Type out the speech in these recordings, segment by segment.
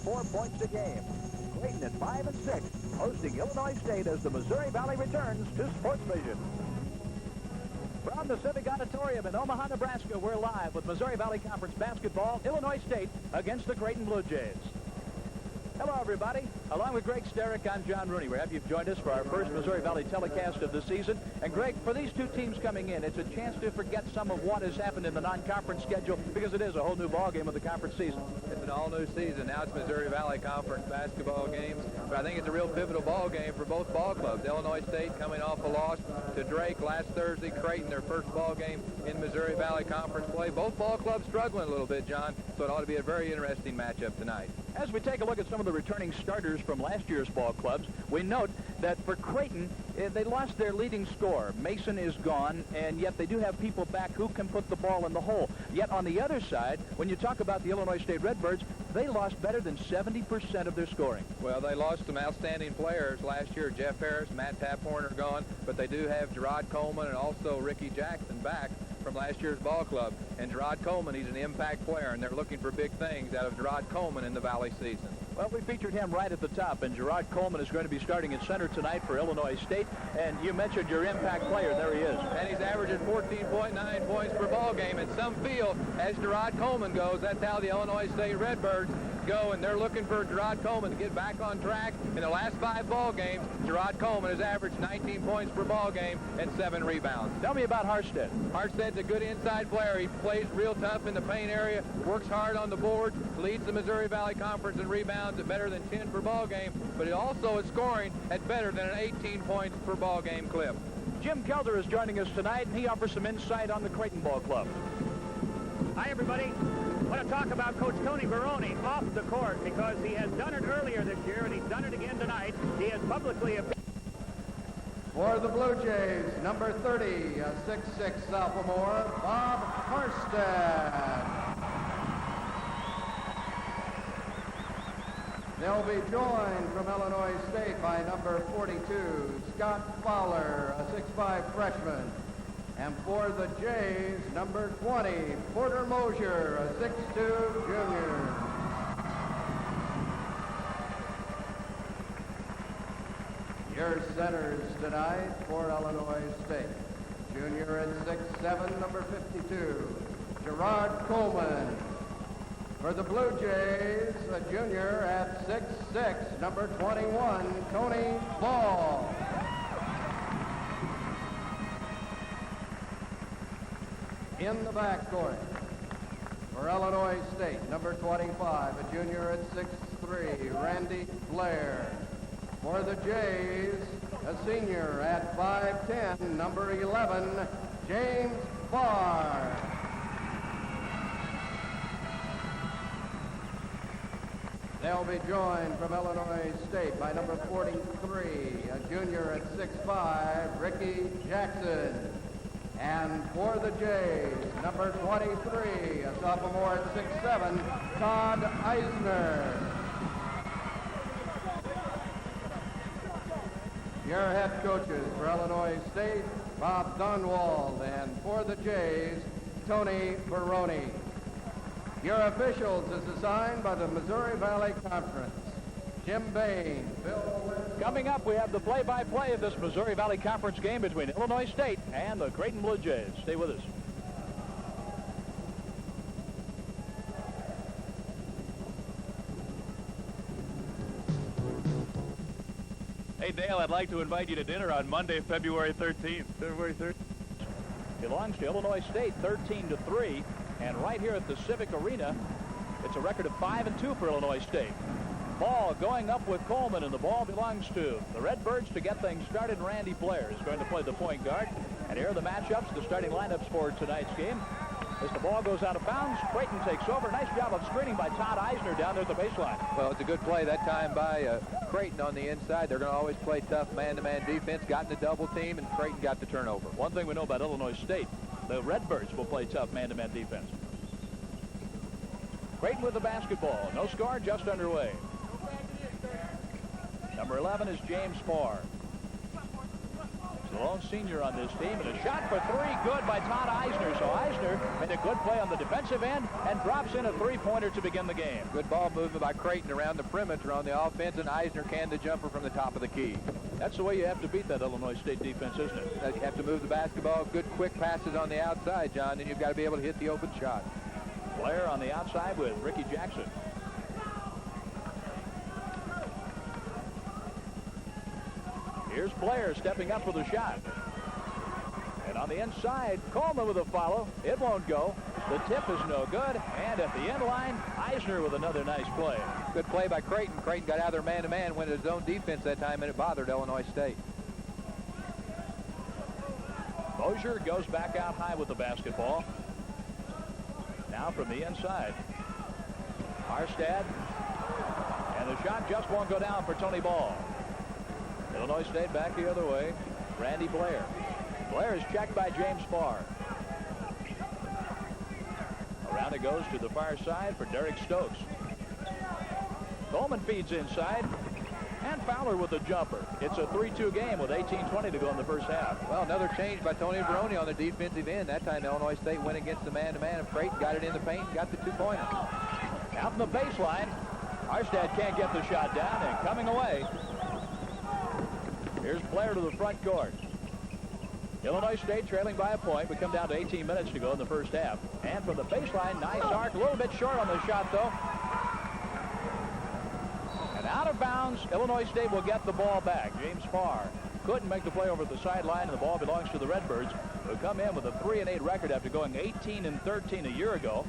4 points a game. Creighton at 5 and 6, hosting Illinois State as the Missouri Valley returns to Sports Vision. From the Civic Auditorium in Omaha, Nebraska, we're live with Missouri Valley Conference basketball, Illinois State against the Creighton Blue Jays. Hello, everybody. Along with Greg Sterick, I'm John Rooney. We're happy you've joined us for our first Missouri Valley telecast of the season. And, Greg, for these two teams coming in, it's a chance to forget some of what has happened in the non-conference schedule because it is a whole new ballgame of the conference season. It's an all-new season. Now it's Missouri Valley Conference basketball games. But I think it's a real pivotal ball game for both ball clubs. Illinois State coming off a loss to Drake last Thursday. Creighton, their first ball game in Missouri Valley Conference play. Both ball clubs struggling a little bit, John, so it ought to be a very interesting matchup tonight. As we take a look at some of the returning starters from last year's ball clubs, we note that for Creighton, they lost their leading scorer. Mason is gone, and yet they do have people back who can put the ball in the hole. Yet on the other side, when you talk about the Illinois State Redbirds, they lost better than 70% of their scoring. Well, they lost some outstanding players last year. Jeff Harris, Matt Taphorn are gone, but they do have Gerard Coleman and also Ricky Jackson back from last year's ball club. And Gerard Coleman, he's an impact player, and they're looking for big things out of Gerard Coleman in the Valley season. Well, we featured him right at the top, and Gerard Coleman is going to be starting at center tonight for Illinois State. And you mentioned your impact player. There he is. And he's averaging 14.9 points per ball game. And some feel, as Gerard Coleman goes, that's how the Illinois State Redbirds go, and they're looking for Gerard Coleman to get back on track. In the last 5 ball games, Gerard Coleman has averaged 19 points per ball game and 7 rebounds. Tell me about Harstead. Harstead's a good inside player. He plays real tough in the paint area, works hard on the board, leads the Missouri Valley Conference in rebounds at better than 10 per ball game, but he also is scoring at better than an 18 points per ball game clip. Jim Kelder is joining us tonight, and he offers some insight on the Creighton Ball Club. Hi, everybody. I want to talk about Coach Tony Baroni off the court because he has done it earlier this year, and he's done it again tonight. He has publicly... For the Blue Jays, number 30, a 6'6" sophomore, Bob Harstead. They'll be joined from Illinois State by number 42, Scott Fowler, a 6'5" freshman. And for the Jays, number 20, Porter Mosier, a 6'2" junior. Your centers tonight for Illinois State. Junior at 6'7", number 52, Gerard Coleman. For the Blue Jays, a junior at 6'6", number 21, Tony Ball. In the backcourt for Illinois State, number 25, a junior at 6'3", Randy Blair. For the Jays, a senior at 5'10", number 11, James Barr. They'll be joined from Illinois State by number 43, a junior at 6'5", Ricky Jackson. And for the Jays, number 23, a sophomore at 6'7", Todd Eisner. Your head coaches for Illinois State, Bob Dunwald, and for the Jays, Tony Baroni. Your officials is assigned by the Missouri Valley Conference, Jim Bain, Bill Wilson. Coming up, we have the play-by-play of this Missouri Valley Conference game between Illinois State and the Creighton Blue Jays. Stay with us. Hey, Dale, I'd like to invite you to dinner on Monday, February 13th. February 13th? Belongs to Illinois State, 13-3. And right here at the Civic Arena, it's a record of 5-2 for Illinois State. Ball going up with Coleman, and the ball belongs to the Redbirds to get things started. Randy Blair is going to play the point guard. And here are the matchups, the starting lineups for tonight's game. As the ball goes out of bounds, Creighton takes over. Nice job of screening by Todd Eisner down there at the baseline. Well, it's a good play that time by Creighton on the inside. They're going to always play tough man-to-man defense. Got in the double team, and Creighton got the turnover. One thing we know about Illinois State, the Redbirds will play tough man-to-man defense. Creighton with the basketball. No score, just underway. Number 11 is James Farr. the lone senior on this team, and a shot for three, good by Todd Eisner. So Eisner made a good play on the defensive end and drops in a three-pointer to begin the game. Good ball movement by Creighton around the perimeter on the offense, and Eisner canned the jumper from the top of the key. That's the way you have to beat that Illinois State defense, isn't it? You have to move the basketball, good quick passes on the outside, John, then you've got to be able to hit the open shot. Blair on the outside with Ricky Jackson. Here's Blair stepping up for the shot. And on the inside, Coleman with a follow. It won't go. The tip is no good. And at the end line, Eisner with another nice play. Good play by Creighton. Creighton got out of their man-to-man, went to his own defense that time, and it bothered Illinois State. Mosier goes back out high with the basketball. Now from the inside. Arstad. And the shot just won't go down for Tony Ball. Illinois State back the other way. Randy Blair. Blair is checked by James Farr. Around it goes to the far side for Derek Stokes. Coleman feeds inside. And Fowler with a jumper. It's a 3-2 game with 18:20 to go in the first half. Well, another change by Tony Baroni on the defensive end. That time Illinois State went against the man-to-man, and Creighton got it in the paint and got the two-pointer. Out from the baseline. Arstad can't get the shot down, and coming away. Here's Blair to the front court. Illinois State trailing by a point. We come down to 18 minutes to go in the first half. And from the baseline, nice arc. A little bit short on the shot, though. And out of bounds, Illinois State will get the ball back. James Farr couldn't make the play over the sideline, and the ball belongs to the Redbirds, who come in with a 3-8 record after going 18-13 a year ago.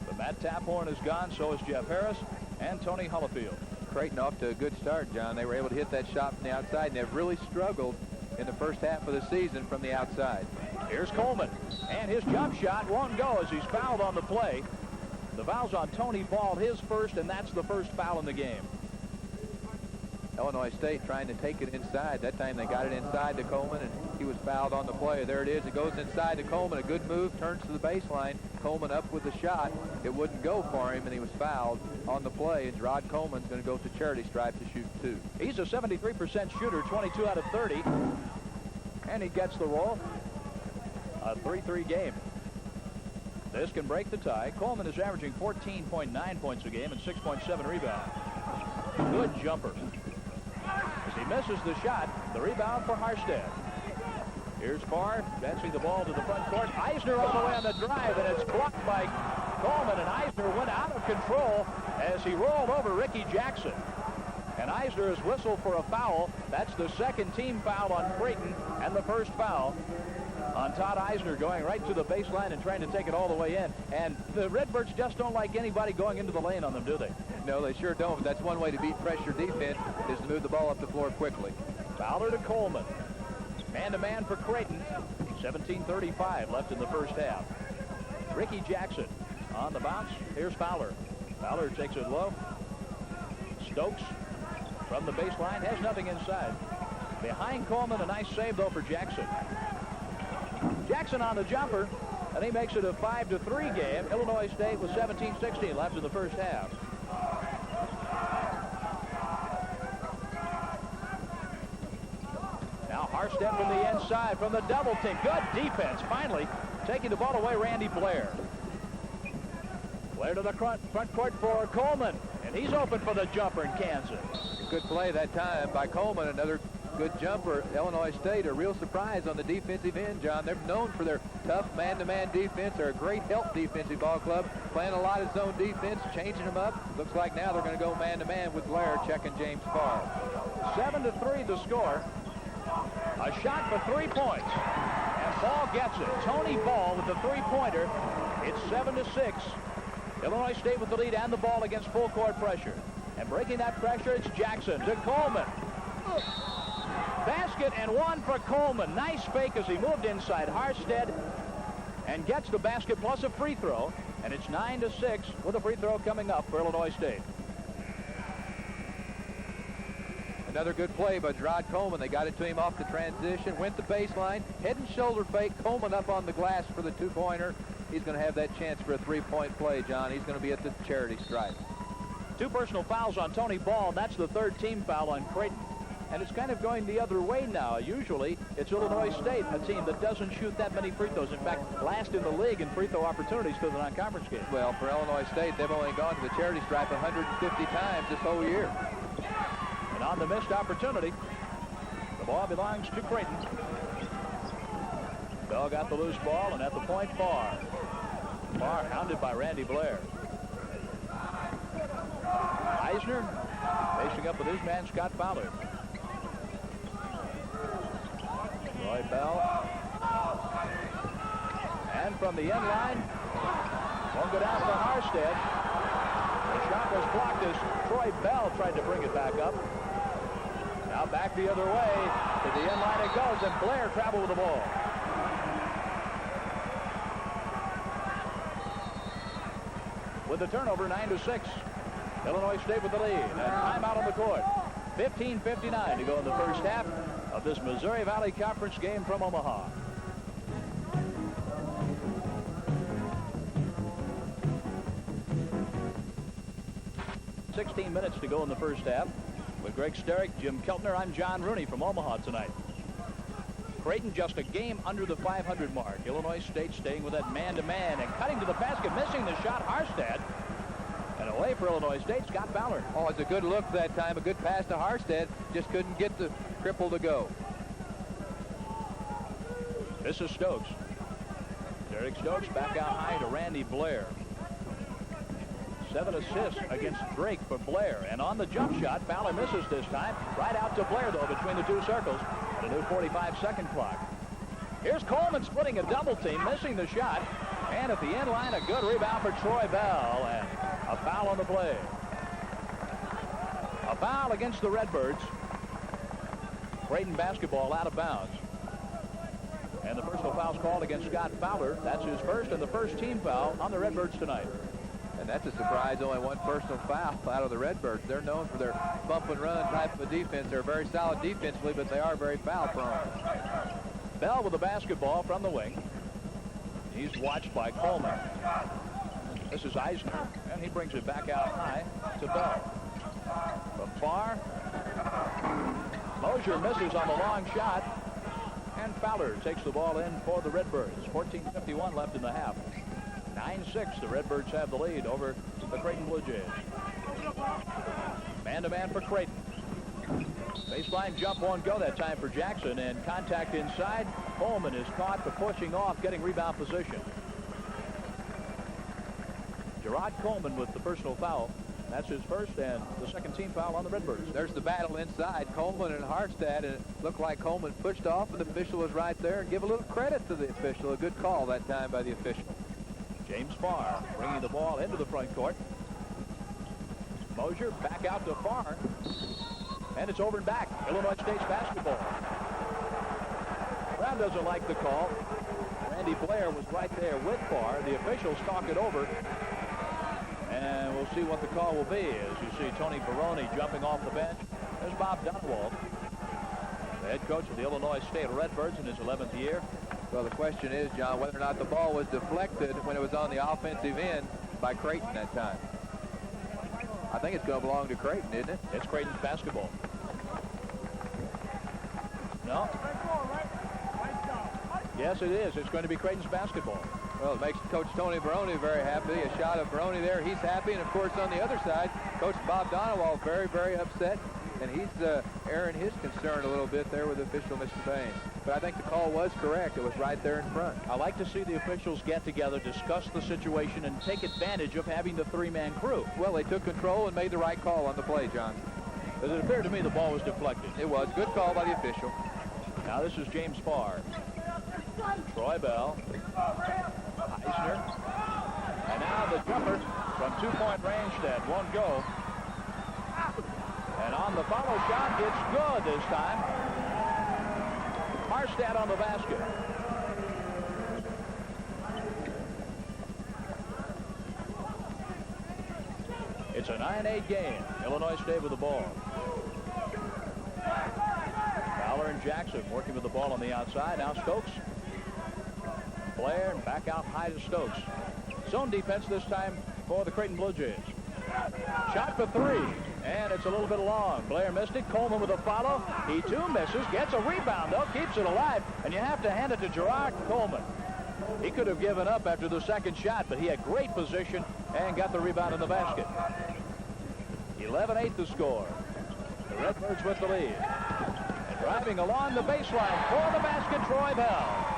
But Matt Taphorn is gone, so is Jeff Harris and Tony Hollifield. Creighton off to a good start, John. They were able to hit that shot from the outside, and they've really struggled in the first half of the season from the outside. Here's Coleman, and his jump shot won't go as he's fouled on the play. The foul's on Tony Ball, his first, and that's the first foul in the game. Illinois State trying to take it inside. That time they got it inside to Coleman, and he was fouled on the play. There it is. It goes inside to Coleman. A good move, turns to the baseline. Coleman up with the shot. It wouldn't go for him, and he was fouled on the play. And Rod Coleman's going to go to charity stripe to shoot two. He's a 73% shooter, 22 out of 30. And he gets the roll. A 3-3 game. This can break the tie. Coleman is averaging 14.9 points a game and 6.7 rebounds. Good jumper. As he misses the shot, the rebound for Harstad. Here's Farr, advancing the ball to the front court. Eisner all the way on the drive, and it's blocked by Coleman, and Eisner went out of control as he rolled over Ricky Jackson. And Eisner is whistled for a foul. That's the second team foul on Creighton, and the first foul on Todd Eisner, going right to the baseline and trying to take it all the way in. And the Redbirds just don't like anybody going into the lane on them, do they? No, they sure don't. But that's one way to beat pressure defense, is to move the ball up the floor quickly. Fowler to Coleman. Man-to-man for Creighton. 17:35 left in the first half. Ricky Jackson on the bounce. Here's Fowler. Fowler takes it low. Stokes from the baseline has nothing inside. Behind Coleman, a nice save, though, for Jackson. Jackson on the jumper, and he makes it a 5-3 game. Illinois State with 17:16 left in the first half. Now Harstad from the inside, from the double team. Good defense, finally taking the ball away, Randy Blair. Blair to the front court for Coleman, and he's open for the jumper in Kansas. Good play that time by Coleman. Another good jumper. Illinois State, a real surprise on the defensive end, John. They're known for their tough man-to-man defense. They're a great help defensive ball club, playing a lot of zone defense, changing them up. Looks like now they're going to go man-to-man with Blair checking James Farr. 7-3 the score. A shot for 3 points. And Ball gets it. Tony Ball with the three-pointer. It's 7-6. Illinois State with the lead and the ball against full court pressure. And breaking that pressure, it's Jackson to Coleman. Basket and one for Coleman. Nice fake as he moved inside Harstad and gets the basket plus a free throw. And it's 9-6 with a free throw coming up for Illinois State. Another good play by Rod Coleman. They got it to him off the transition, went the baseline, head and shoulder fake. Coleman up on the glass for the two-pointer. He's going to have that chance for a three-point play, John. He's going to be at the charity stripe. 2 personal fouls on Tony Ball, and that's the third team foul on Creighton. and it's kind of going the other way now. Usually, it's Illinois State, a team that doesn't shoot that many free throws. In fact, last in the league in free throw opportunities to the non-conference game. Well, for Illinois State, they've only gone to the charity stripe 150 times this whole year. And on the missed opportunity, the ball belongs to Creighton. Bell got the loose ball, and at the point, Farr. Farr hounded by Randy Blair. Eisner facing up with his man, Scott Fowler. Roy Bell. And from the end line, won't go down for Harstead. The shot was blocked as Troy Bell tried to bring it back up. Now back the other way. To the end line it goes, and Blair traveled with the ball. With the turnover, 9-6. Illinois State with the lead. And timeout on the court. 15:59 to go in the first half of this Missouri Valley Conference game from Omaha. "16 minutes to go in the first half. With Greg Sterick, Jim Keltner, I'm John Rooney from Omaha tonight. Creighton just a game under the 500 mark. Illinois State staying with that man-to-man and cutting to the basket, missing the shot, Harstead. And away for Illinois State, Scott Fowler. Oh, it's a good look that time. A good pass to Harstead. Just couldn't get the cripple to go. This is Stokes. Derek Stokes back out high to Randy Blair. 7 assists against Drake for Blair. And on the jump shot, Fowler misses this time. Right out to Blair, though, between the two circles. And a new 45-second clock. Here's Coleman splitting a double team, missing the shot. And at the end line, a good rebound for Troy Bell. And a foul on the play. A foul against the Redbirds. Creighton basketball out of bounds. And the personal foul's called against Scott Fowler. That's his first and the first team foul on the Redbirds tonight. And that's a surprise, only one personal foul out of the Redbirds. They're known for their bump and run type of a defense. They're very solid defensively, but they are very foul prone. Bell with the basketball from the wing. He's watched by Coleman. This is Eisner, and he brings it back out high to Bell. From far, Mosier misses on the long shot, and Fowler takes the ball in for the Redbirds. 14:51 left in the half. 9-6, the Redbirds have the lead over the Creighton Blue Jays. Man-to-man for Creighton. Baseline jump won't go that time for Jackson, and contact inside. Coleman is caught for pushing off, getting rebound position. Gerard Coleman with the personal foul. That's his first and the second team foul on the Redbirds. There's the battle inside, Coleman and Harstead, and it looked like Coleman pushed off, and the official was right there. And give a little credit to the official. A good call that time by the official. James Farr bringing the ball into the front court. Mosier back out to Farr. And it's over and back. Illinois State's basketball. Brown doesn't like the call. Randy Blair was right there with Farr. The officials talk it over. And we'll see what the call will be as you see Tony Baroni jumping off the bench. There's Bob Dunwald, the head coach of the Illinois State Redbirds in his 11th year. Well, the question is, John, whether or not the ball was deflected when it was on the offensive end by Creighton that time. I think it's going to belong to Creighton, isn't it? It's Creighton's basketball. No? Yes, it is. It's going to be Creighton's basketball. Well, it makes Coach Tony Baroni very happy. A shot of Baroni there. He's happy. And, of course, on the other side, Coach Bob Donewald very, very upset. And he's airing his concern a little bit there with official Mr. Bain. But I think the call was correct. It was right there in front. I like to see the officials get together, discuss the situation, and take advantage of having the three-man crew. Well, they took control and made the right call on the play, John. But it appeared to me the ball was deflected. It was. Good call by the official. Now this is James Farr. Troy Bell. Eisner. And now the jumper from two-point range that won't go. And on the follow shot, it's good this time. Harstead on the basket. It's a 9-8 game. Illinois State with the ball. Fowler and Jackson working with the ball on the outside. Now Stokes. Blair and back out high to Stokes. Zone defense this time for the Creighton Blue Jays. Shot for three. And it's a little bit long. Blair missed it. Coleman with a follow. He too misses. Gets a rebound, though. Keeps it alive. And you have to hand it to Gerard Coleman. He could have given up after the second shot, but he had great position and got the rebound in the basket. 11-8 the score. The Redbirds with the lead. And driving along the baseline for the basket, Troy Bell.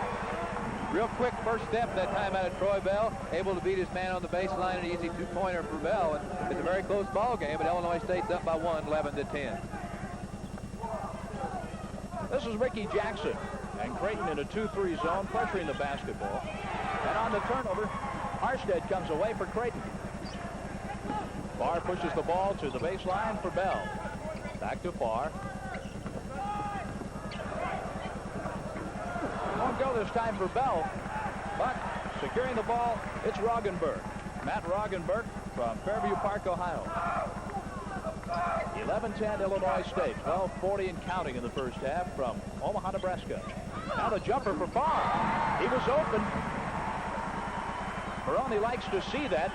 Real quick first step that time out of Troy Bell, able to beat his man on the baseline, an easy two-pointer for Bell. And it's a very close ball game, but Illinois State's up by 1, 11-10. This is Ricky Jackson, and Creighton in a 2-3 zone, pressuring the basketball. And on the turnover, Harstead comes away for Creighton. Farr pushes the ball to the baseline for Bell. Back to Farr. Won't go this time for Bell, but securing the ball, it's Roggenberg. Matt Roggenberg from Fairview Park, Ohio. 11-10 Illinois State, 12:40 and counting in the first half from Omaha, Nebraska. Now the jumper for Farr. He was open. Barone likes to see that.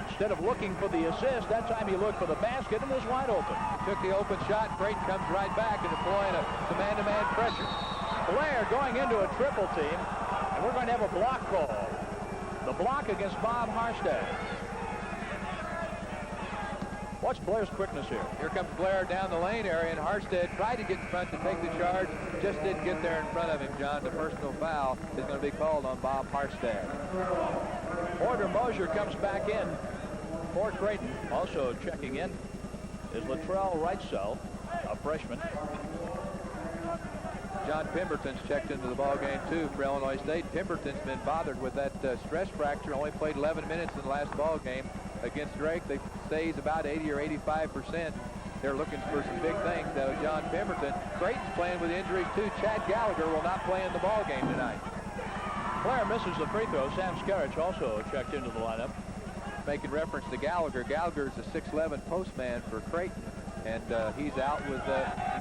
Instead of looking for the assist, that time he looked for the basket and was wide open. Took the open shot. Creighton comes right back and deploying a man-to-man pressure. Blair going into a triple team, and we're going to have a block call. The block against Bob Harstead. Watch Blair's quickness here. Here comes Blair down the lane area, and Harstead tried to get in front to take the charge. Just didn't get there in front of him, John. The personal foul is going to be called on Bob Harstead. Porter Mosier comes back in for Creighton. Also checking in is Latrell Wrightsell, a freshman. John Pemberton's checked into the ball game too for Illinois State. Pemberton's been bothered with that stress fracture. Only played 11 minutes in the last ball game against Drake. They say he's about 80 or 85%. They're looking for some big things out of John Pemberton. Creighton's playing with injuries too. Chad Gallagher will not play in the ball game tonight. Blair misses the free throw. Sam Skarich also checked into the lineup. Making reference to Gallagher. Gallagher is a 6'11 postman for Creighton. And he's out with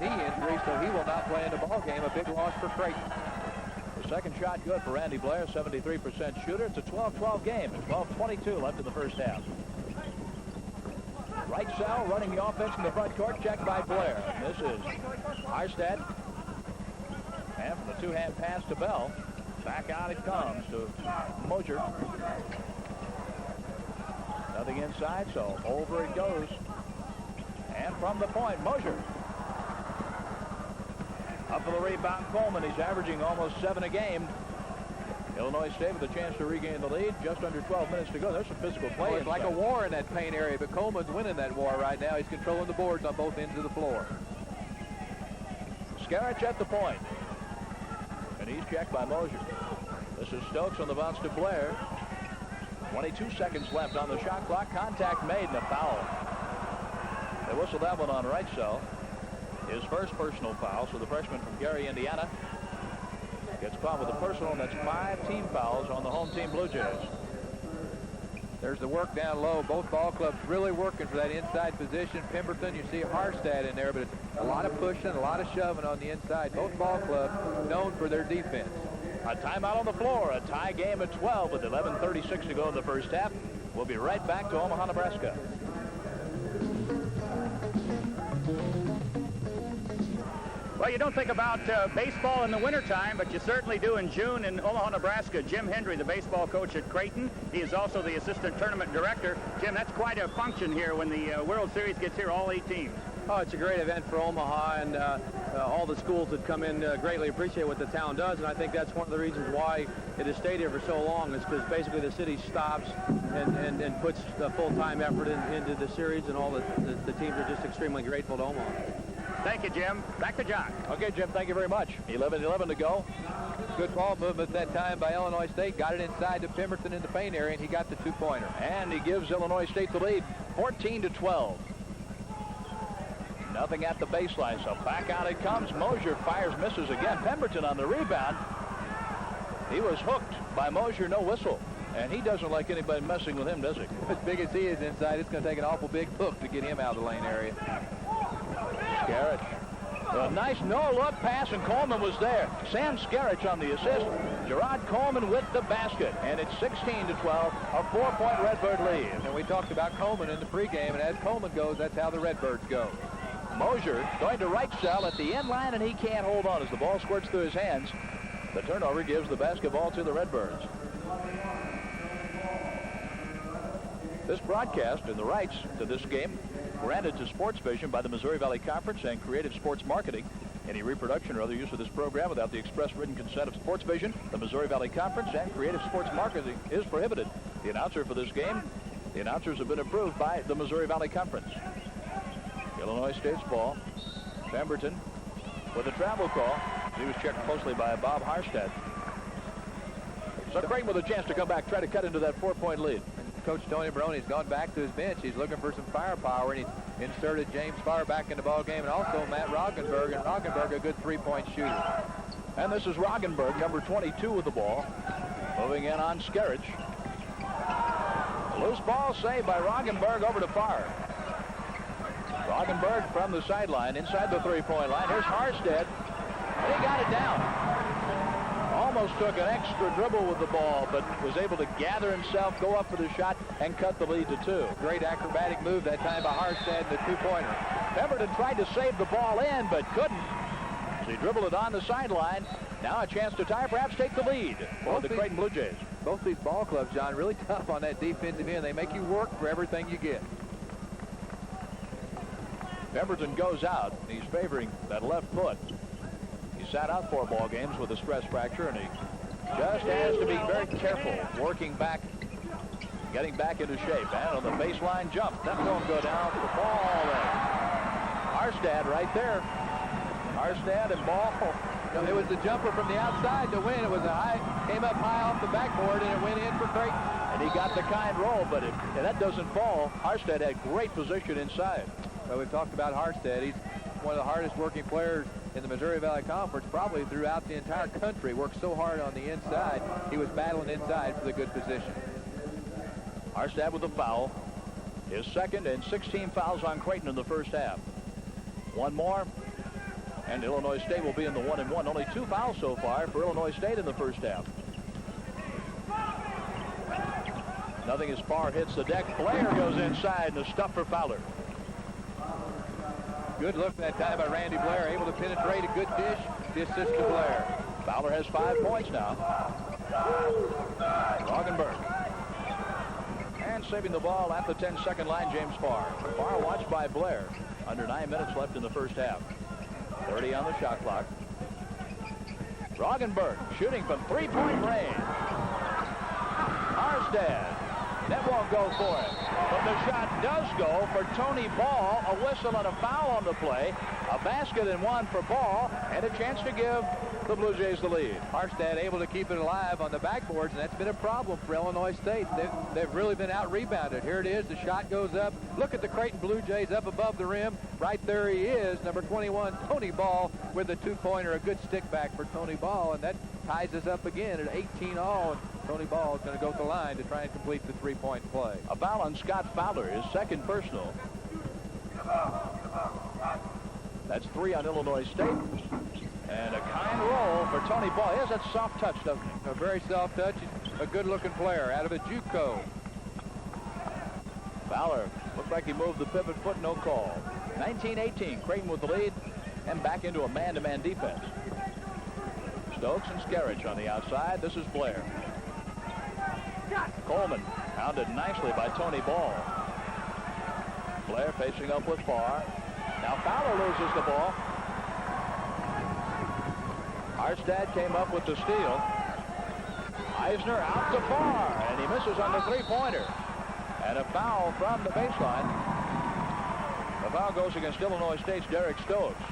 knee injury, so he will not play in the ball game. A big loss for Creighton. The second shot good for Randy Blair, 73% shooter. It's a 12-12 game. 12:22 left in the first half. Wrightsell running the offense in the front court, checked by Blair. This is Harstead. And from the two-hand pass to Bell. Back out it comes to Mosier. Nothing inside, so over it goes. And from the point, Mosier. Up for the rebound, Coleman. He's averaging almost 7 a game. Illinois State with a chance to regain the lead. Just under 12 minutes to go. There's some physical play. It's like a war in that paint area, but Coleman's winning that war right now. He's controlling the boards on both ends of the floor. Skarich at the point. And he's checked by Mosier. This is Stokes on the bounce to Blair. 22 seconds left on the shot clock. Contact made and a foul. They whistled that one on Wrightsell. His first personal foul, so the freshman from Gary, Indiana, gets caught with a personal, and that's 5 team fouls on the home team Blue Jays. There's the work down low. Both ball clubs really working for that inside position. Pemberton, you see Harstead in there, but it's a lot of pushing, a lot of shoving on the inside. Both ball clubs known for their defense. A timeout on the floor, a tie game at 12 with 11:36 to go in the first half. We'll be right back to Omaha, Nebraska. Well, you don't think about baseball in the wintertime, but you certainly do in June in Omaha, Nebraska. Jim Hendry, the baseball coach at Creighton. He is also the assistant tournament director. Jim, that's quite a function here when the World Series gets here, all 8 teams. Oh, it's a great event for Omaha, and all the schools that come in greatly appreciate what the town does, and I think that's one of the reasons why it has stayed here for so long, is because basically the city stops and puts the full-time effort into the series, and all the teams are just extremely grateful to Omaha. Thank you, Jim. Back to John. Okay, Jim, thank you very much. 11:11 to go. Good ball movement that time by Illinois State. Got it inside to Pemberton in the paint area, and he got the 2-pointer. And he gives Illinois State the lead, 14-12. Nothing at the baseline, so back out it comes. Mosier fires, misses again. Pemberton on the rebound. He was hooked by Mosier, no whistle. And he doesn't like anybody messing with him, does he? As big as he is inside, it's going to take an awful big hook to get him out of the lane area. Skarich A nice no-look pass, and Coleman was there. Sam Skerich on the assist. Gerard Coleman with the basket. And it's 16-12, a 4-point Redbird lead. And we talked about Coleman in the pregame, and as Coleman goes, that's how the Redbirds go. Mosier going to right cell at the end line, and he can't hold on as the ball squirts through his hands. The turnover gives the basketball to the Redbirds. This broadcast and the rights to this game granted to Sports Vision by the Missouri Valley Conference and Creative Sports Marketing. Any reproduction or other use of this program without the express written consent of Sports Vision, the Missouri Valley Conference, and Creative Sports Marketing is prohibited. The announcer for this game, the announcers have been approved by the Missouri Valley Conference. Illinois State's ball. Pemberton with a travel call. He was checked closely by Bob Harstad. So Creighton with a chance to come back, try to cut into that 4-point lead. Coach Tony Baroni's gone back to his bench. He's looking for some firepower, and he's inserted James Farr back in the ball game, and also Matt Roggenberg, and Roggenberg a good three-point shooter. And this is Roggenberg, number 22 with the ball. Moving in on Skerich. Loose ball saved by Roggenberg over to Farr. Roggenberg from the sideline, inside the three-point line. Here's Harstead, and he got it down. Almost took an extra dribble with the ball, but was able to gather himself, go up for the shot, and cut the lead to 2. Great acrobatic move that time by Harstad, the two-pointer. Pemberton tried to save the ball in, but couldn't. As he dribbled it on the sideline. Now a chance to tie, perhaps take the lead for the Creighton Blue Jays. Both these ball clubs, John, really tough on that defensive end. They make you work for everything you get. Pemberton goes out. He's favoring that left foot. He sat out 4 ball games with a stress fracture, and he just has to be very careful working back, getting back into shape. And on the baseline jump, that won't go down for the ball. Harstad right there. Harstad and ball. It was the jumper from the outside to win. It was came up high off the backboard, and it went in for Creighton. And he got the kind roll, but if that doesn't fall, Harstad had great position inside. Well, we've talked about Harstad. He's one of the hardest working players in the Missouri Valley Conference, probably throughout the entire country. Worked so hard on the inside. He was battling inside for the good position. Harstad with a foul. His second, and 16 fouls on Creighton in the first half. One more, and Illinois State will be in the 1-1. Only 2 fouls so far for Illinois State in the first half. Nothing as Farr hits the deck. Blair goes inside, and the stuff for Fowler. Good look that time by Randy Blair, able to penetrate a good dish. The assist to Blair. Fowler has 5 points now. Roggenberg. And saving the ball at the 10-second line, James Farr. Farr watched by Blair. Under 9 minutes left in the first half. 30 on the shot clock. Roggenberg shooting from 3-point range. Harstad. That won't go for it. But the shot does go for Tony Ball. A whistle and a foul on the play. A basket and 1 for Ball. And a chance to give the Blue Jays the lead. Harstad able to keep it alive on the backboards, and that's been a problem for Illinois State. They've really been out-rebounded. Here it is. The shot goes up. Look at the Creighton Blue Jays up above the rim. Right there he is, number 21, Tony Ball, with the two-pointer. A good stick back for Tony Ball, and that ties us up again at 18 all. Tony Ball is going to go to the line to try and complete the three-point play. A foul on Scott Fowler, his second personal. That's 3 on Illinois State. And a kind roll for Tony Ball. He has that soft touch, doesn't he? A very soft touch. A good-looking player out of a JUCO. Fowler looked like he moved the pivot foot, no call. 19-18, Creighton with the lead and back into a man-to-man defense. Stokes and Skerich on the outside. This is Blair. Coleman pounded nicely by Tony Ball. Blair facing up with Farr. Now Fowler loses the ball. Harstad came up with the steal. Eisner out to Farr, and he misses on the three-pointer. And a foul from the baseline. The foul goes against Illinois State's Derek Stokes.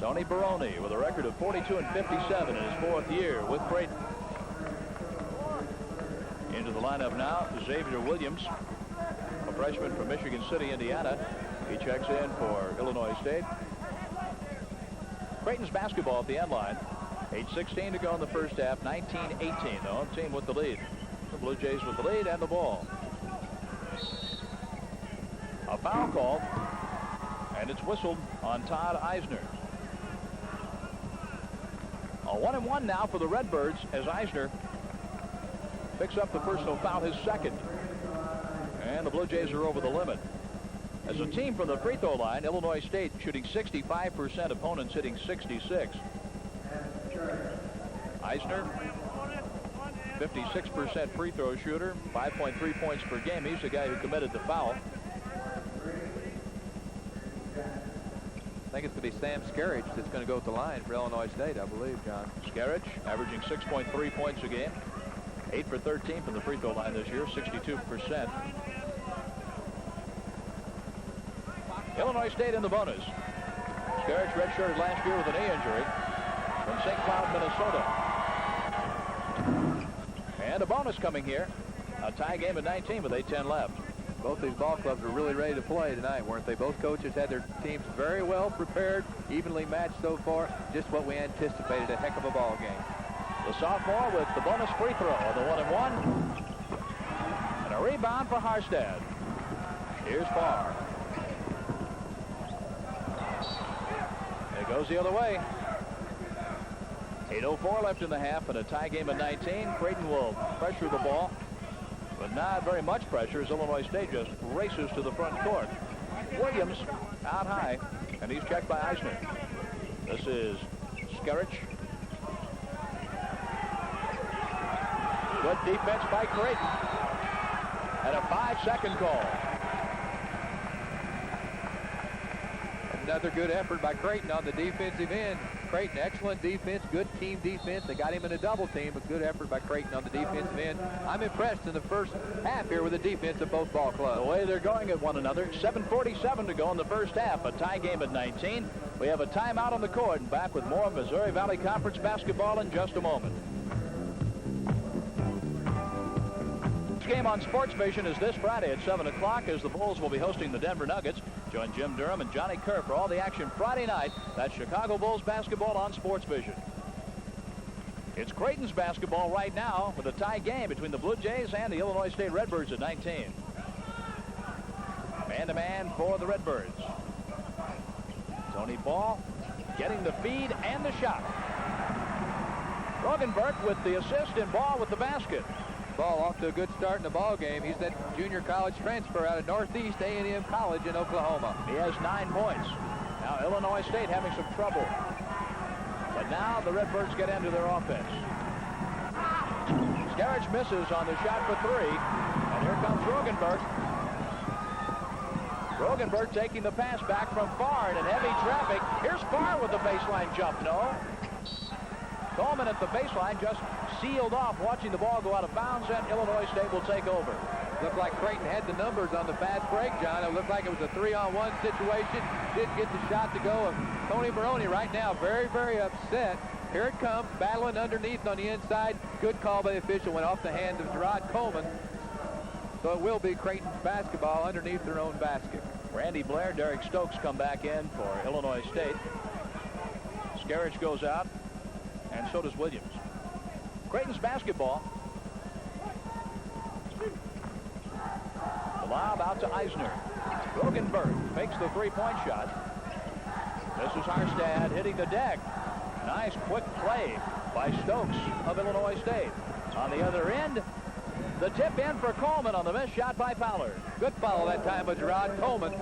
Tony Baroni with a record of 42 and 57 in his 4th year with Creighton. Into the lineup now, Xavier Williams, a freshman from Michigan City, Indiana. He checks in for Illinois State. Creighton's basketball at the end line. 8:16 to go in the first half. 19-18. The home team with the lead. The Blue Jays with the lead and the ball. A foul call. And it's whistled on Todd Eisner. A 1-1 now for the Redbirds as Eisner picks up the personal foul, his second. And the Blue Jays are over the limit. As a team from the free throw line, Illinois State shooting 65%, opponents hitting 66. Eisner, 56% free throw shooter, 5.3 points per game. He's the guy who committed the foul. I think it's going to be Sam Skerridge that's going to go at the line for Illinois State, I believe, John. Skerridge averaging 6.3 points a game. 8 for 13 from the free throw line this year, 62%. Illinois State in the bonus. Skerridge redshirted last year with a knee injury from St. Cloud, Minnesota. And a bonus coming here. A tie game at 19 with 8:10 left. Both these ball clubs were really ready to play tonight, weren't they? Both coaches had their teams very well prepared, evenly matched so far. Just what we anticipated, a heck of a ball game. The sophomore with the bonus free throw on the 1-1. And a rebound for Harstad. Here's Farr. It goes the other way. 8:04 left in the half and a tie game at 19. Creighton will pressure the ball, but not very much pressure as Illinois State just races to the front court. Williams out high, and he's checked by Eisner. This is Skerridge. Good defense by Creighton. And a 5-second call. Another good effort by Creighton on the defensive end. Creighton, excellent defense, good team defense. They got him in a double team, but good effort by Creighton on the defensive end. I'm impressed in the first half here with the defense of both ball clubs. The way they're going at one another. 7:47 to go in the first half. A tie game at 19. We have a timeout on the court, and back with more Missouri Valley Conference basketball in just a moment. This game on Sports Vision is this Friday at 7 o'clock as the Bulls will be hosting the Denver Nuggets. Join Jim Durham and Johnny Kerr for all the action Friday night. That's Chicago Bulls basketball on Sports Vision. It's Creighton's basketball right now with a tie game between the Blue Jays and the Illinois State Redbirds at 19. Man-to-man for the Redbirds. Tony Ball getting the feed and the shot. Rogenberg with the assist and Ball with the basket. Ball off to a good start in the ball game. He's that junior college transfer out of Northeast A&M College in Oklahoma. He has 9 points. Now Illinois State having some trouble. But now the Redbirds get into their offense. Skerridge misses on the shot for 3. And here comes Rogenberg. Rogenberg taking the pass back from Farr and in heavy traffic. Here's Farr with the baseline jump. No. Coleman at the baseline just sealed off, watching the ball go out of bounds, and Illinois State will take over. Looked like Creighton had the numbers on the fast break, John. It looked like it was a 3-on-1 situation. Didn't get the shot to go. And Tony Baroni right now very, very upset. Here it comes, battling underneath on the inside. Good call by the official, went off the hand of Gerard Coleman. So it will be Creighton's basketball underneath their own basket. Randy Blair, Derek Stokes come back in for Illinois State. Skerridge goes out, and so does Williams. Creighton's basketball. The lob out to Eisner. Rogenberg makes the three-point shot. This is Harstad hitting the deck. Nice quick play by Stokes of Illinois State. On the other end, the tip in for Coleman on the missed shot by Fowler. Good follow that time by Gerard Coleman.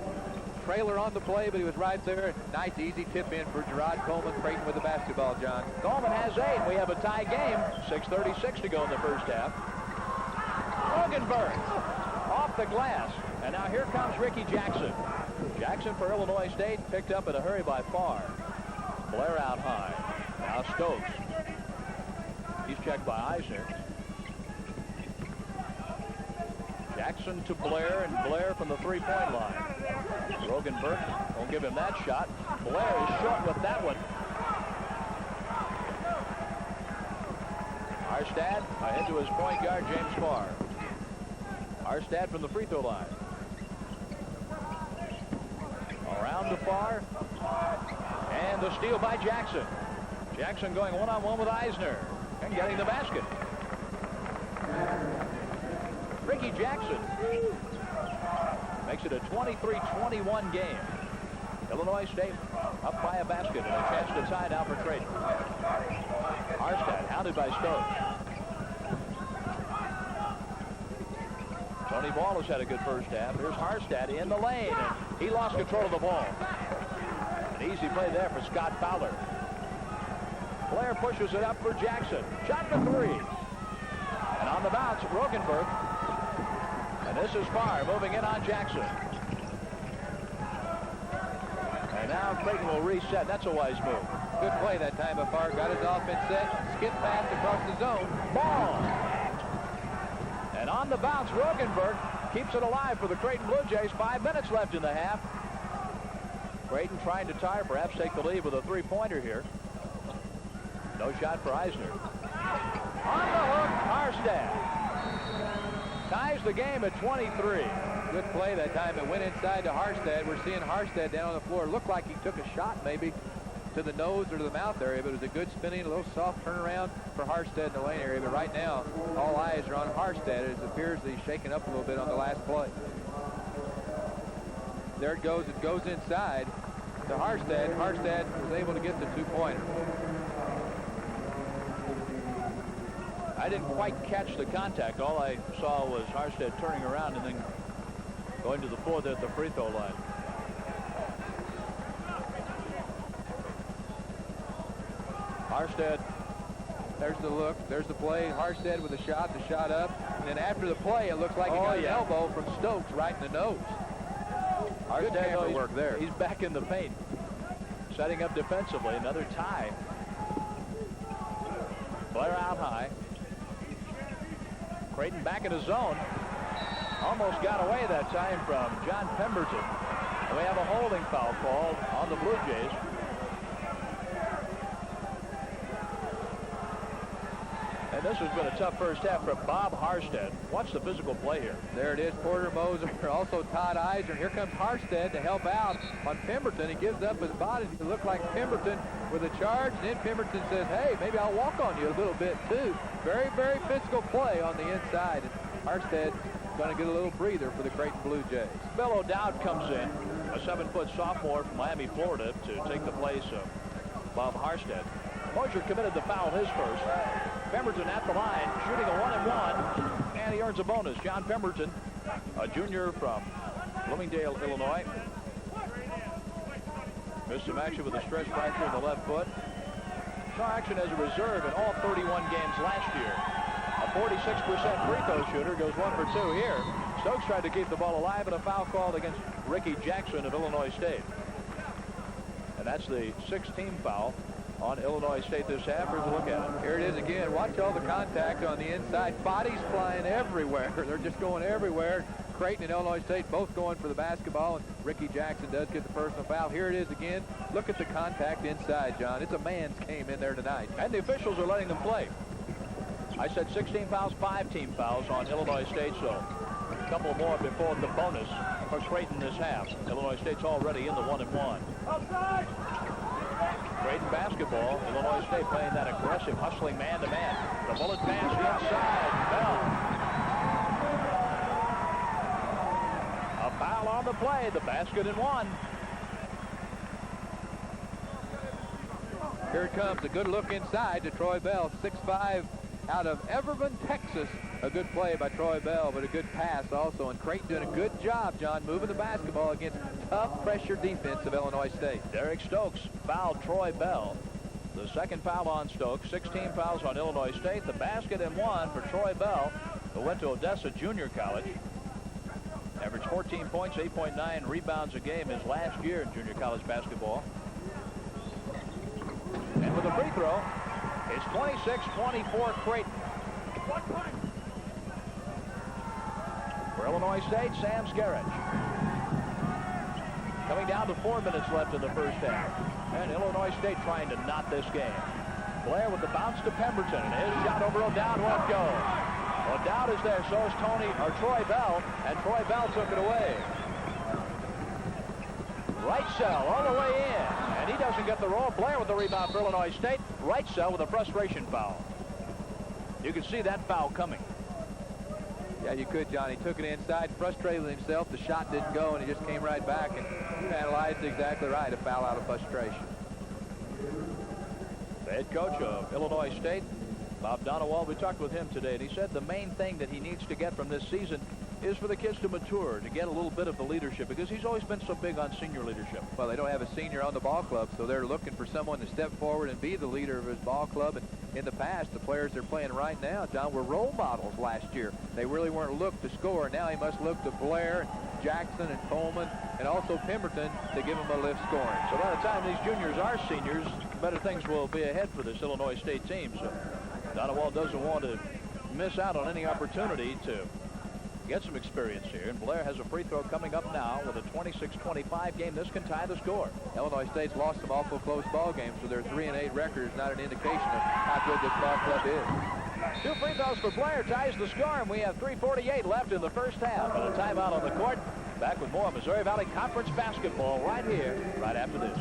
Trailer on the play, but he was right there. Nice, easy tip in for Gerard Coleman. Creighton with the basketball, John. Coleman has 8. We have a tie game. 6:36 to go in the first half. Rogenberg off the glass. And now here comes Ricky Jackson. Jackson for Illinois State, picked up in a hurry by Farr. Blair out high. Now Stokes. He's checked by Eisner. Jackson to Blair, and Blair from the three-point line. Rogenberg won't give him that shot. Blair is short with that one. Harstad ahead to his point guard, James Farr. Harstad from the free throw line. Around to Farr. And the steal by Jackson. Jackson going one-on-one with Eisner and getting the basket. Ricky Jackson makes it a 23-21 game. Illinois State up by a basket and a chance to tie it out for Creighton. Harstad hounded by Stokes. Tony Ball has had a good first half. Here's Harstad in the lane, and he lost control of the ball. An easy play there for Scott Fowler. Blair pushes it up for Jackson. Shot for three. And on the bounce, Rogenberg. And this is Farr moving in on Jackson. And now Creighton will reset. That's a wise move. Good play that time by Farr. Got his offense set. Skip pass across the zone. Ball. And on the bounce, Rogenberg keeps it alive for the Creighton Blue Jays. 5 minutes left in the half. Creighton trying to tie, perhaps take the lead with a three-pointer here. No shot for Eisner. On the hook, Harstad. Ties the game at 23. Good play that time. It went inside to Harstad. We're seeing Harstad down on the floor. Looked like he took a shot maybe to the nose or to the mouth area, but it was a good spinning, a little soft turnaround for Harstad in the lane area. But right now, all eyes are on Harstad. It appears that he's shaken up a little bit on the last play. There it goes. It goes inside to Harstad. Harstad was able to get the two-pointer. I didn't quite catch the contact. All I saw was Harstad turning around and then going to the floor there at the free throw line. Harstad, there's the look, there's the play. Harstad with a shot, the shot up. And then after the play, it looks like he got an elbow from Stokes right in the nose. Good camera work there. He's back in the paint, setting up defensively. Another tie. Blair out high. Creighton back in his zone. Almost got away that time from John Pemberton. And we have a holding foul called on the Blue Jays. And this has been a tough first half for Bob Harstad. Watch the physical play here. There it is, Porter Moser, also Todd Eisner. Here comes Harstad to help out on Pemberton. He gives up his body. It looked like Pemberton with a charge, and then Pemberton says, hey, maybe I'll walk on you a little bit too. Very, very physical play on the inside. And Harstad going to get a little breather for the Creighton Blue Jays. Bill O'Dowd comes in, a 7-foot sophomore from Miami, Florida, to take the place of Bob Harstad. Moser committed the foul, his first. Pemberton at the line, shooting a 1-and-1, and he earns a bonus. John Pemberton, a junior from Bloomingdale, Illinois. Missed some action with a stress fracture in the left foot. Saw action as a reserve in all 31 games last year. A 46% free throw shooter, goes 1 for 2 here. Stokes tried to keep the ball alive, and a foul called against Ricky Jackson of Illinois State. And that's the 16th foul on Illinois State this half. Here's a look at it. Here it is again. Watch all the contact on the inside. Bodies flying everywhere. They're just going everywhere. Creighton and Illinois State both going for the basketball, and Ricky Jackson does get the personal foul. Here it is again. Look at the contact inside, John. It's a man's game in there tonight. And the officials are letting them play. I said 16 fouls, 5 team fouls on Illinois State, so a couple more before the bonus for Creighton this half. Illinois State's already in the 1-and-1. Outside! Creighton basketball. Illinois State playing that aggressive, hustling man-to-man. The bullet pass inside. Bell. A foul on the play. The basket and one. Here it comes. A good look inside to Troy Bell. 6'5" out of Everman, Texas. A good play by Troy Bell, but a good pass also. And Creighton doing a good job, John, moving the basketball against tough pressure defense of Illinois State. Derek Stokes fouled Troy Bell. The second foul on Stokes. 16 fouls on Illinois State. The basket and one for Troy Bell, who went to Odessa Junior College. Averaged 14 points, 8.9 rebounds a game his last year in junior college basketball. And with a free throw, it's 26-24 Creighton. For Illinois State, Sam Skerrich. Coming down to 4 minutes left in the first half. And Illinois State trying to knot this game. Blair with the bounce to Pemberton, and his shot over O'Dowd won't go. O'Dowd is there, so is Troy Bell, and Troy Bell took it away. Wrightsell all the way in, and he doesn't get the roll. Blair with the rebound for Illinois State. Wrightsell with a frustration foul. You can see that foul coming. Yeah, Yeah, you could, John. He took it inside, frustrated with himself. The shot didn't go, and he just came right back and analyzed exactly right, a foul out of frustration. The head coach of Illinois State, Bob Donewald, we talked with him today, and he said the main thing that he needs to get from this season is for the kids to mature, to get a little bit of the leadership, because he's always been so big on senior leadership. Well, they don't have a senior on the ball club, so they're looking for someone to step forward and be the leader of his ball club. And in the past, the players they're playing right now, John, were role models last year. They really weren't looked to score. Now he must look to Blair, Jackson, and Coleman, and also Pemberton to give him a lift scoring. So by the time these juniors are seniors, better things will be ahead for this Illinois State team. So Donewald doesn't want to miss out on any opportunity to get some experience here. And Blair has a free throw coming up now with a 26-25 game. This can tie the score. Illinois State's lost some awful close ball games, so their 3-8 record is not an indication of how good this ball club is. 2 free throws for Blair ties the score, and we have 3:48 left in the first half. And a timeout on the court. Back with more Missouri Valley Conference basketball right here, right after this.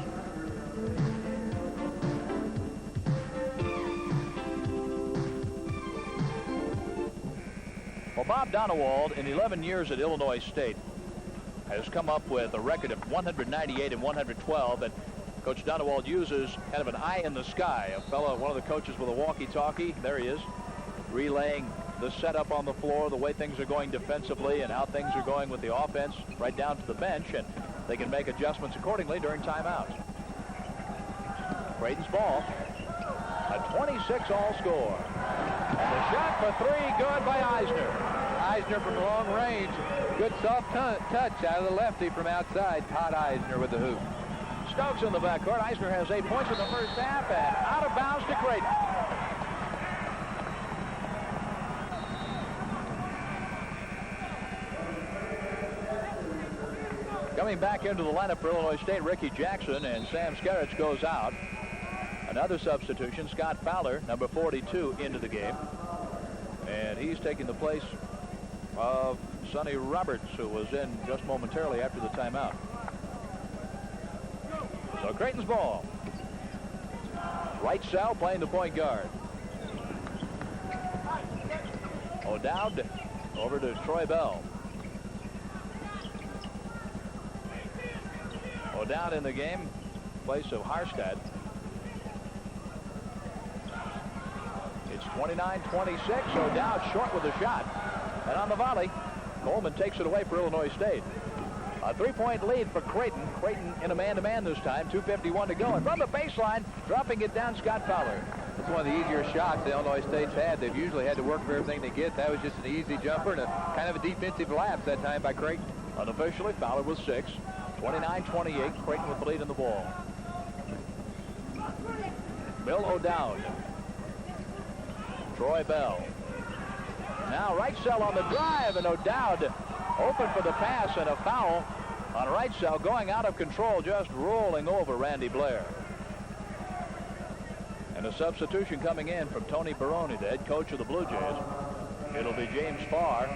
Well, Bob Donewald, in 11 years at Illinois State, has come up with a record of 198 and 112, and Coach Donewald uses kind of an eye in the sky. One of the coaches with a walkie-talkie, there he is, relaying the setup on the floor, the way things are going defensively, and how things are going with the offense right down to the bench, and they can make adjustments accordingly during timeouts. Creighton's ball, a 26 all score. And the shot for 3, good by Eisner. Eisner from long range. Good soft touch out of the lefty from outside. Todd Eisner with the hoop. Stokes in the backcourt. Eisner has 8 points in the first half, and out of bounds to Creighton. Coming back into the lineup for Illinois State, Ricky Jackson, and Sam Skerritz goes out. Another substitution, Scott Fowler, number 42, into the game. And he's taking the place of Sonny Roberts, who was in just momentarily after the timeout. So Creighton's ball. Right cell playing the point guard. O'Dowd over to Troy Bell. O'Dowd in the game, place of Harstad. It's 29-26. O'Dowd short with the shot. And on the volley, Coleman takes it away for Illinois State. A 3-point lead for Creighton. Creighton in a man-to-man this time. 2:51 to go. And from the baseline, dropping it down, Scott Fowler. That's one of the easier shots the Illinois State's had. They've usually had to work for everything they get. That was just an easy jumper and a kind of a defensive lapse that time by Creighton. Unofficially, Fowler with 6. 29-28. Creighton with the lead in the ball. Bill O'Dowd. Troy Bell. Now right cell on the drive, and O'Dowd open for the pass, and a foul on right cell going out of control, just rolling over Randy Blair. And a substitution coming in from Tony Baroni, the head coach of the Blue Jays. It'll be James Farr.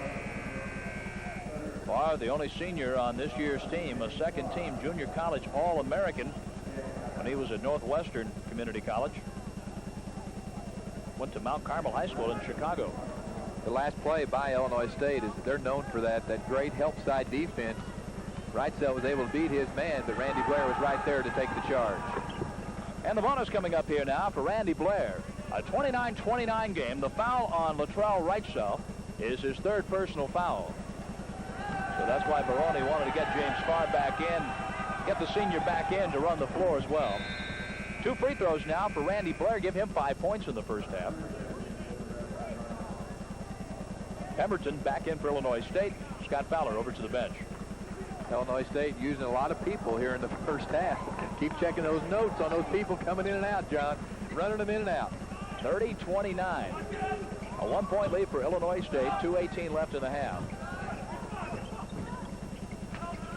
Farr, the only senior on this year's team, a second-team junior college All-American when he was at Northwestern Community College. Went to Mount Carmel High School in Chicago. The last play by Illinois State is they're known for that great help side defense. Wrightsell was able to beat his man, but Randy Blair was right there to take the charge. And the bonus coming up here now for Randy Blair. A 29-29 game. The foul on Latrell Wrightsell is his 3rd personal foul. So that's why Baroni wanted to get James Farr back in, get the senior back in to run the floor as well. 2 free throws now for Randy Blair, give him 5 points in the first half. Pemberton back in for Illinois State. Scott Fowler over to the bench. Illinois State using a lot of people here in the first half. Keep checking those notes on those people coming in and out, John. Running them in and out. 30-29. A 1-point lead for Illinois State. 2:18 left in the half.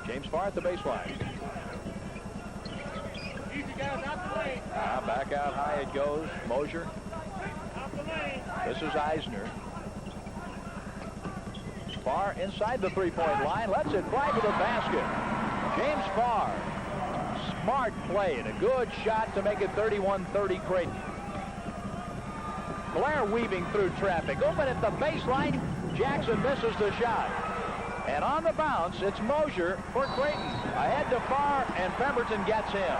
James Farr at the baseline. Back out high it goes. Mosier. This is Eisner. Farr inside the 3-point line. Lets it fly to the basket. James Farr. Smart play and a good shot to make it 31-30 Creighton. Blair weaving through traffic. Open at the baseline. Jackson misses the shot. And on the bounce, it's Mosier for Creighton. Ahead to Farr, and Pemberton gets him.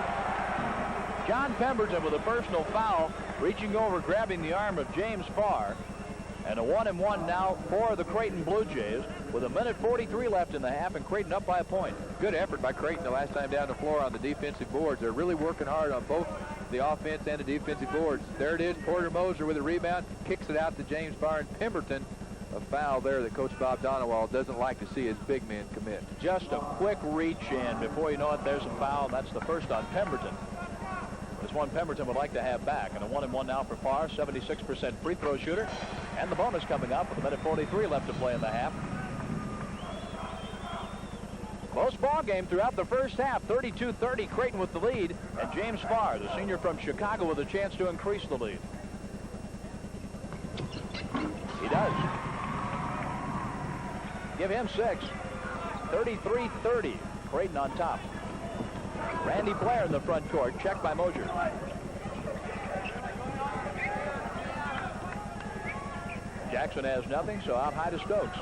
John Pemberton with a personal foul, reaching over, grabbing the arm of James Farr. And a 1-and-1 now for the Creighton Blue Jays with 1:43 left in the half, and Creighton up by a point. Good effort by Creighton the last time down the floor on the defensive boards. They're really working hard on both the offense and the defensive boards. There it is. Porter Moser with a rebound, kicks it out to James Farr, and Pemberton. A foul there that Coach Bob Donewald doesn't like to see his big men commit. Just a quick reach, and before you know it, there's a foul. That's the first on Pemberton. It's one Pemberton would like to have back. And a 1-and-1 now for Farr, 76% free throw shooter. And the bonus coming up with 1:43 left to play in the half. Close ball game throughout the first half. 32-30, Creighton with the lead. And James Farr, the senior from Chicago, with a chance to increase the lead. He does. Give him 6. 33-30, Creighton on top. Randy Blair in the front court, checked by Mosier. Jackson has nothing, so out high to Stokes.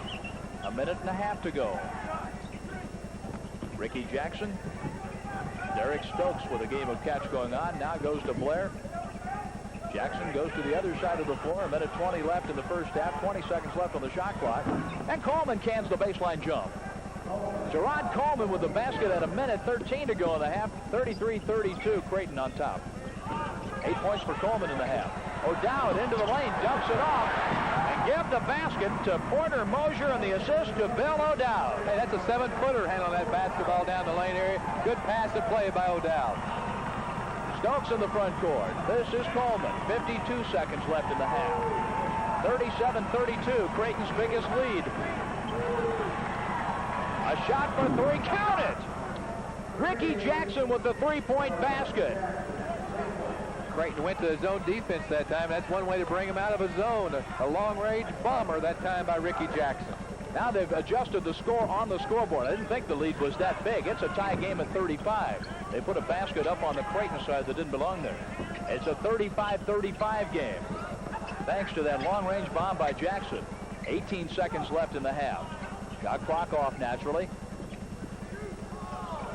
1.5 minutes to go. Ricky Jackson. Derek Stokes with a game of catch going on. Now goes to Blair. Jackson goes to the other side of the floor. 1:20 left in the first half. 20 seconds left on the shot clock. And Coleman cans the baseline jump. Gerard Coleman with the basket at 1:13 to go in the half. 33-32, Creighton on top. 8 points for Coleman in the half. O'Dowd into the lane, dumps it off, and give the basket to Porter Mosier, and the assist to Bill O'Dowd. Hey, that's a 7-footer handling that basketball down the lane area. Good pass and play by O'Dowd. Stokes in the front court. This is Coleman. 52 seconds left in the half. 37-32, Creighton's biggest lead. A shot for 3. Count it! Ricky Jackson with the 3-point basket. Creighton went to his zone defense that time. That's one way to bring him out of a zone. A long-range bomber that time by Ricky Jackson. Now they've adjusted the score on the scoreboard. I didn't think the lead was that big. It's a tie game at 35. They put a basket up on the Creighton side that didn't belong there. It's a 35-35 game. Thanks to that long-range bomb by Jackson. 18 seconds left in the half. Got clock off naturally.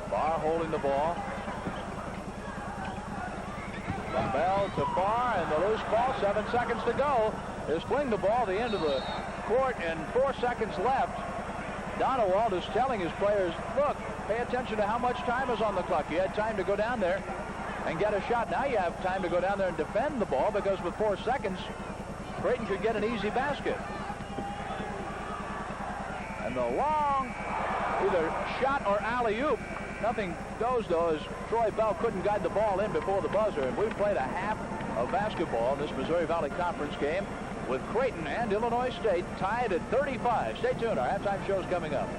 Farr holding the ball. From Bell to Farr, and the loose ball, 7 seconds to go. They fling the ball the end of the court, and 4 seconds left. Donewald is telling his players, look, pay attention to how much time is on the clock. You had time to go down there and get a shot. Now you have time to go down there and defend the ball, because with 4 seconds, Creighton could get an easy basket. And the long, either shot or alley-oop. Nothing goes, though, as Troy Bell couldn't guide the ball in before the buzzer. And we've played a half of basketball in this Missouri Valley Conference game with Creighton and Illinois State tied at 35. Stay tuned. Our halftime show's coming up.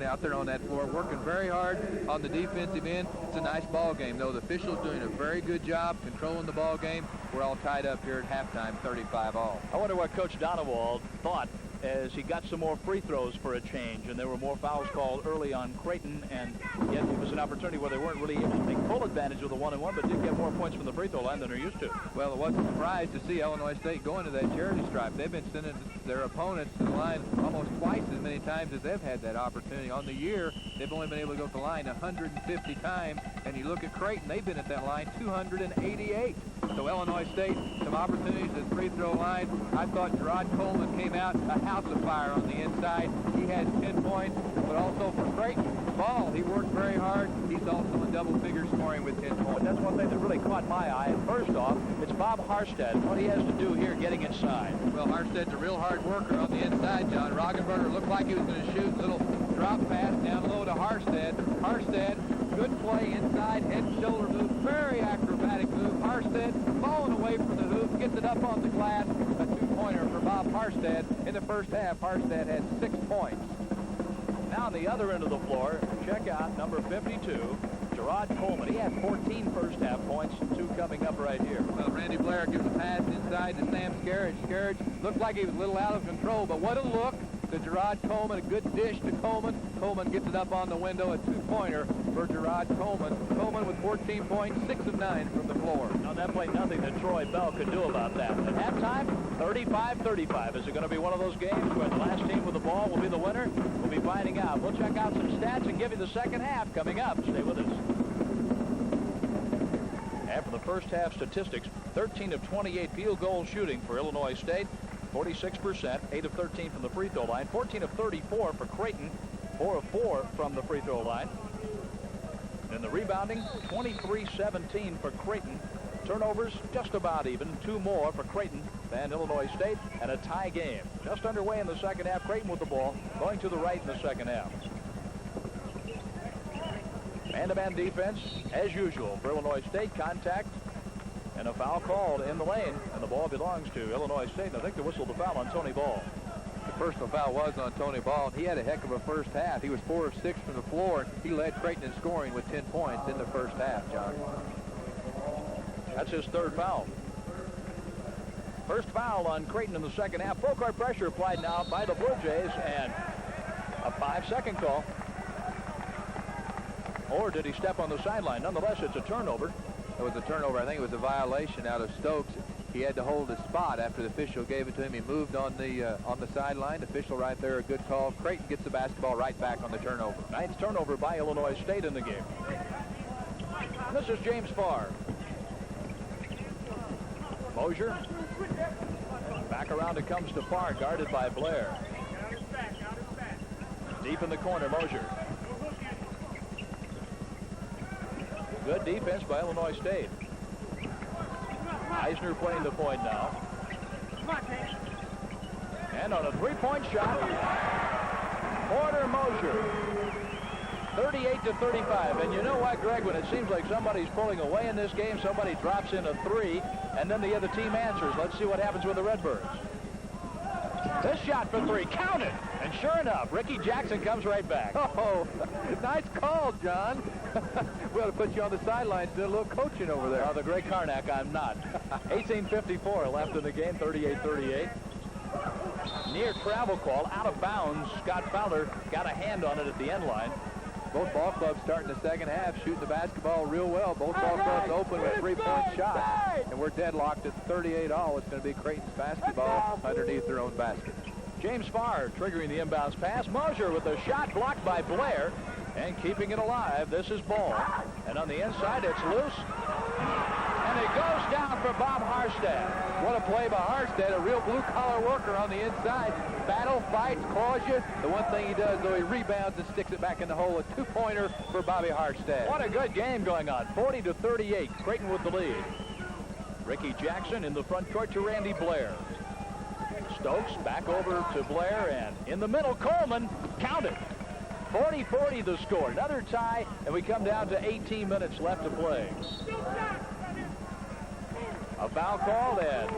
Out there on that floor, working very hard on the defensive end. It's a nice ball game, though. The officials doing a very good job controlling the ball game. We're all tied up here at halftime, 35-all. I wonder what Coach Donewald thought as he got some more free throws for a change, and there were more fouls called early on Creighton, and yet it was an opportunity where they weren't really able to take full advantage of the 1-and-1, but did get more points from the free throw line than they're used to. Well, it wasn't surprised to see Illinois State going to that charity stripe. They've been sending their opponents to the line almost twice as many times as they've had that opportunity. On the year, they've only been able to go to the line 150 times, and you look at Creighton, they've been at that line 288. So Illinois State, some opportunities at free throw line. I thought Gerard Coleman came out a house of fire on the inside. He had 10 points, but also for Creighton, Ball, he worked very hard. He's also in double-figure scoring with 10 points. That's one thing that really caught my eye. And first off, it's Bob Harstead. What he has to do here getting inside. Well, Harstead's a real hard worker on the inside, John. Roggenberger looked like he was going to shoot. Little drop pass down low to Harstead. Harstead, good play inside, head and shoulder move. Very acrobatic move. Harstead falling away from the hoop, gets it up on the glass. A two-pointer for Bob Harstead. In the first half, Harstead had 6 points. Now on the other end of the floor, check out number 52, Gerard Coleman. He had 14 first half points, 2 coming up right here. Well, Randy Blair gives a pass inside to Sam Scarage. Scarage looked like he was a little out of control, but what a look to Gerard Coleman. A good dish to Coleman. Coleman gets it up on the window. A two-pointer for Gerard Coleman. Coleman with 14 points, 6 of 9 from the floor. Now, definitely nothing that Troy Bell could do about that. At halftime, 35-35. Is it going to be one of those games where the last team with the ball will be the winner? We'll be finding out. We'll check out some stats and give you the second half coming up. Stay with us. After the first half statistics, 13 of 28 field goal shooting for Illinois State, 46%, 8 of 13 from the free throw line, 14 of 34 for Creighton, 4 of 4 from the free throw line. And the rebounding, 23-17 for Creighton. Turnovers just about even, 2 more for Creighton than Illinois State, and a tie game. Just underway in the second half. Creighton with the ball, going to the right in the second half. Man-to-man defense, as usual, for Illinois State. Contact and a foul called in the lane, and the ball belongs to Illinois State. And I think they whistled the foul on Tony Ball. The personal foul was on Tony Ball, and he had a heck of a first half. He was 4 of 6 from the floor, and he led Creighton in scoring with 10 points in the first half, John. That's his third foul. First foul on Creighton in the second half. Full court pressure applied now by the Blue Jays, and a 5-second call. Or did he step on the sideline? Nonetheless, it's a turnover. It was a turnover. I think it was a violation out of Stokes. He had to hold his spot after the official gave it to him. He moved on the sideline. Official right there, a good call. Creighton gets the basketball right back on the turnover. 9th turnover by Illinois State in the game. This is James Farr. Mosier. Back around it comes to Farr, guarded by Blair. Deep in the corner, Mosier. Good defense by Illinois State. Eisner playing the point now. And on a three-point shot, Porter Mosier. 38-35. And you know what, Greg, when it seems like somebody's pulling away in this game, somebody drops in a three, and then the other team answers. Let's see what happens with the Redbirds. This shot for three, count it! And sure enough, Ricky Jackson comes right back. Oh, nice call, John. We ought to put you on the sidelines doing a little coaching over there. Oh, the Greg Karnak, I'm not. 18:54 left in the game, 38-38. Near travel call, out of bounds. Scott Fowler got a hand on it at the end line. Both ball clubs starting the second half, shooting the basketball real well. Both ball clubs open with three-point shots. And we're deadlocked at 38 all. It's going to be Creighton's basketball underneath their own basket. James Farr triggering the inbounds pass. Mosier with a shot blocked by Blair. And keeping it alive, this is Ball. And on the inside, it's loose. And it goes down for Bob Harstad. What a play by Harstad, a real blue-collar worker on the inside. Battle, fights, claws you. The one thing he does, though, he rebounds and sticks it back in the hole. A two-pointer for Bobby Harstad. What a good game going on. 40-38, Creighton with the lead. Ricky Jackson in the front court to Randy Blair. Stokes back over to Blair, and in the middle, Coleman, count it. 40-40 the score. Another tie, and we come down to 18 minutes left to play. A foul called, and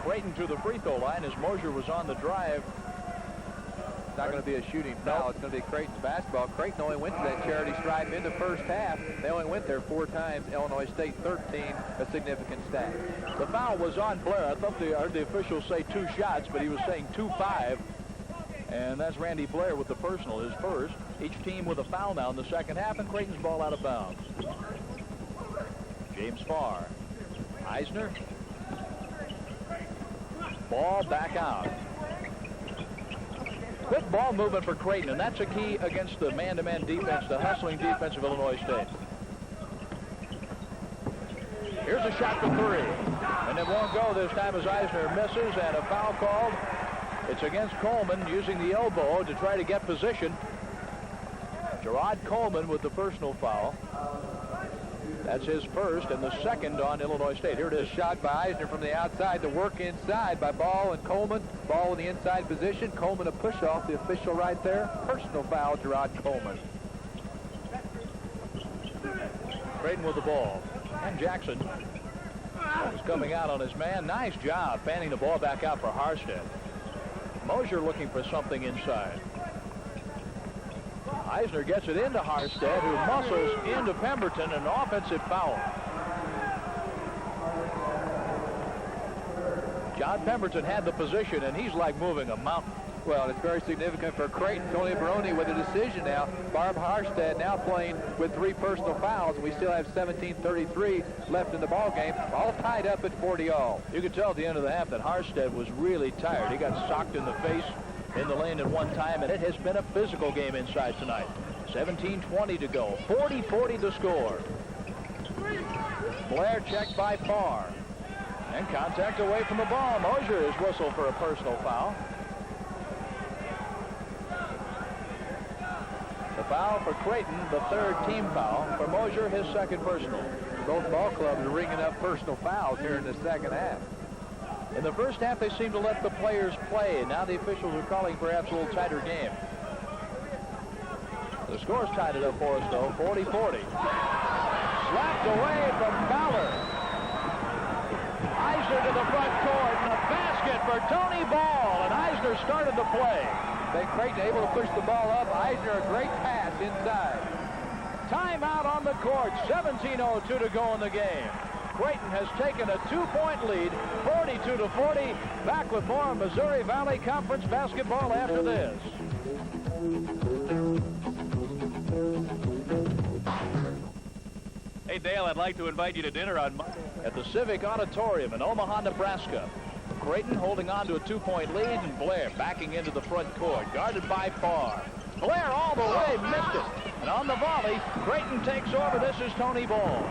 Creighton to the free throw line as Mosier was on the drive. It's not going to be a shooting foul. It's going to be Creighton's basketball. Creighton only went to that charity stripe in the first half. They only went there 4 times. Illinois State 13, a significant stat. The foul was on Blair. I thought I heard the official say 2 shots, but he was saying 2-5. And that's Randy Blair with the personal, his first. Each team with a foul now in the second half, and Creighton's ball out of bounds. James Farr. Eisner. Ball back out. Quick ball movement for Creighton, and that's a key against the man-to-man defense, the hustling defense of Illinois State. Here's a shot for 3. And it won't go this time as Eisner misses, and a foul called. It's against Coleman using the elbow to try to get position. Gerard Coleman with the personal foul. That's his first and the second on Illinois State. Here it is. Shot by Eisner from the outside. The work inside by Ball and Coleman. Ball in the inside position. Coleman a push off. The official right there. Personal foul, Gerard Coleman. Creighton with the ball. And Jackson was coming out on his man. Nice job fanning the ball back out for Harstad. Mosier looking for something inside. Eisner gets it into Harstad, who muscles into Pemberton, an offensive foul. John Pemberton had the position, and he's like moving a mountain. Well, it's very significant for Creighton. Tony Baroni with a decision now. Barb Harstad now playing with 3 personal fouls. We still have 17:33 left in the ball game. All tied up at 40-all. You could tell at the end of the half that Harstad was really tired. He got socked in the face in the lane at one time, and it has been a physical game inside tonight. 17:20 to go. 40-40 the score. Blair checked by Farr. And contact away from the ball. Mosier is whistled for a personal foul. The foul for Creighton, the 3rd team foul. For Mosier, his 2nd personal. Both ball clubs are ringing up personal fouls here in the second half. In the first half, they seemed to let the players play, and now the officials are calling perhaps a little tighter game. The score's tied it up for us, though, 40-40. Slapped away from Fowler. Eisner to the front court, and a basket for Tony Ball, and Eisner started the play. Then Creighton able to push the ball up. Eisner, a great pass inside. Timeout on the court, 17:02 to go in the game. Creighton has taken a 2-point lead, 42-40. Back with more Missouri Valley Conference basketball after this. Hey, Dale, I'd like to invite you to dinner on Monday At the Civic Auditorium in Omaha, Nebraska. Creighton holding on to a 2-point lead, and Blair backing into the front court, guarded by Farr. Blair all the way, missed it. And on the volley, Creighton takes over. This is Tony Ball.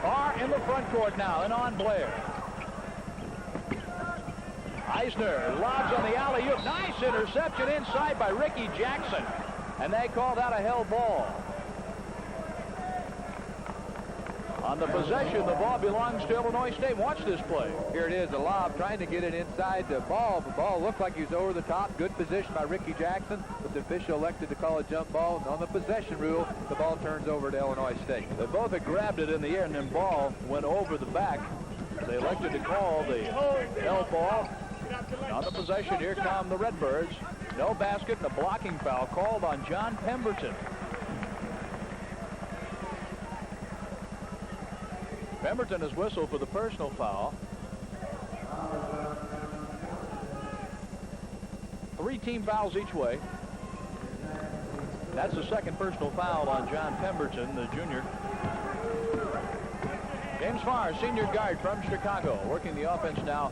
Farr in the front court now, and on Blair. Eisner lobs on the alley-oop. Nice interception inside by Ricky Jackson. And they call that a held ball. On the possession, the ball belongs to Illinois State. Watch this play. Here it is, a lob trying to get it inside the ball. The ball looked like he was over the top. Good position by Ricky Jackson, but the official elected to call a jump ball. And on the possession rule, the ball turns over to Illinois State. They both had grabbed it in the air, and then ball went over the back. They elected to call the held ball. On the possession, here come the Redbirds. No basket and a blocking foul called on John Pemberton. Pemberton is whistled for the personal foul. 3 team fouls each way. That's the 2nd personal foul on John Pemberton, the junior. James Farr, senior guard from Chicago, working the offense now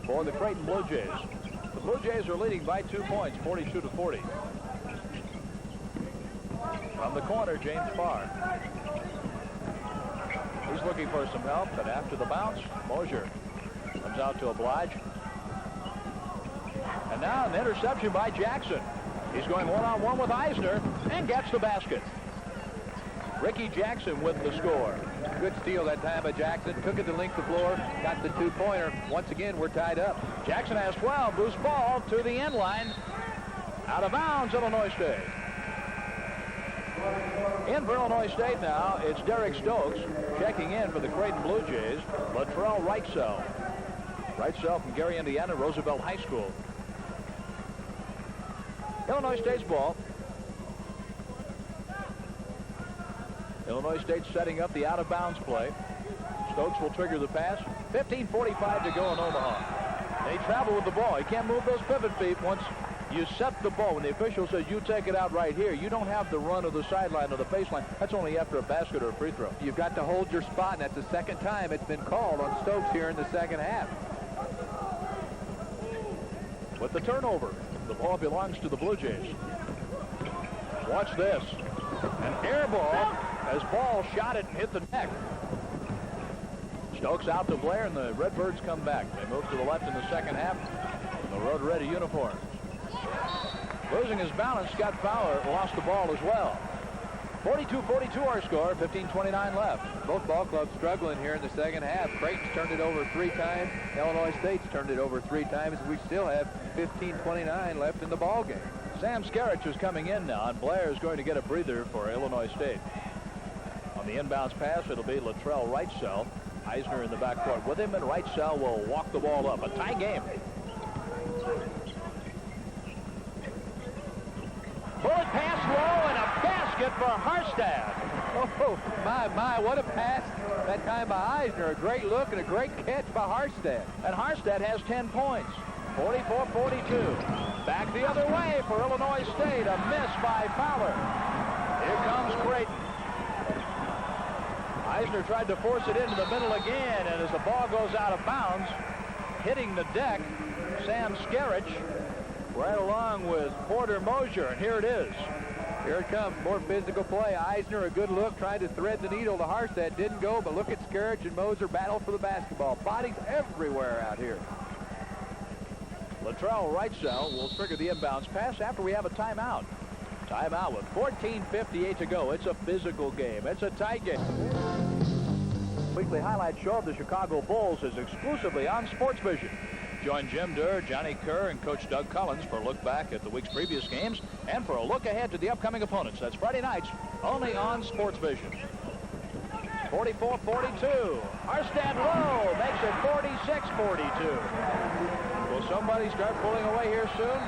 for the Creighton Blue Jays. The Blue Jays are leading by 2 points, 42-40. From the corner, James Farr. He's looking for some help, but after the bounce, Mosier comes out to oblige. And now an interception by Jackson. He's going one-on-one with Eisner and gets the basket. Ricky Jackson with the score. Good steal that time by Jackson. Took it the length of the floor, got the 2-pointer. Once again, we're tied up. Jackson has 12. Loose ball to the end line. Out of bounds, Illinois State. In for Illinois State now, it's Derek Stokes checking in for the Creighton Blue Jays. Latrell Wrightsell. Wrightsell from Gary, Indiana, Roosevelt High School. Illinois State's ball. Illinois State setting up the out-of-bounds play. Stokes will trigger the pass. 15:45 to go in Omaha. They travel with the ball. You can't move those pivot feet once you set the ball. When the official says you take it out right here, you don't have the run of the sideline or the baseline. That's only after a basket or a free throw. You've got to hold your spot, and that's the 2nd time it's been called on Stokes here in the second half. With the turnover, the ball belongs to the Blue Jays. Watch this. An air ball as Ball shot it and hit the net. Stokes out to Blair, and the Redbirds come back. They move to the left in the second half in the Road Ready uniforms. Losing his balance, Scott Fowler lost the ball as well. 42-42 our score, 15:29 left. Both ball clubs struggling here in the second half. Creighton's turned it over 3 times. Illinois State's turned it over 3 times. We still have 15:29 left in the ball game. Sam Skarich is coming in now, and Blair is going to get a breather for Illinois State. On the inbounds pass, it'll be Latrell Wrightsell. Eisner in the backcourt with him, and Wrightsell will walk the ball up. A tie game. Bullet pass low, and a basket for Harstad. Oh, my, what a pass that time by Eisner. A great look and a great catch by Harstad. And Harstad has 10 points. 44-42. Back the other way for Illinois State. A miss by Fowler. Here comes Creighton. Eisner tried to force it into the middle again, and as the ball goes out of bounds, hitting the deck, Sam Skerich right along with Porter Mosier, and here it is. Here it comes, more physical play. Eisner, a good look, trying to thread the needle to Harstad. Didn't go, but look at Skerich and Moser battle for the basketball. Bodies everywhere out here. Latrell Wrightsell will trigger the inbounds pass after we have a timeout. Timeout with 14:58 to go. It's a physical game. It's a tight game. Weekly highlight show of the Chicago Bulls is exclusively on Sports Vision. Join Jim Durr, Johnny Kerr, and Coach Doug Collins for a look back at the week's previous games and for a look ahead to the upcoming opponents. That's Friday nights, only on Sports Vision. 44-42. Harstad low makes it 46-42. Will somebody start pulling away here soon?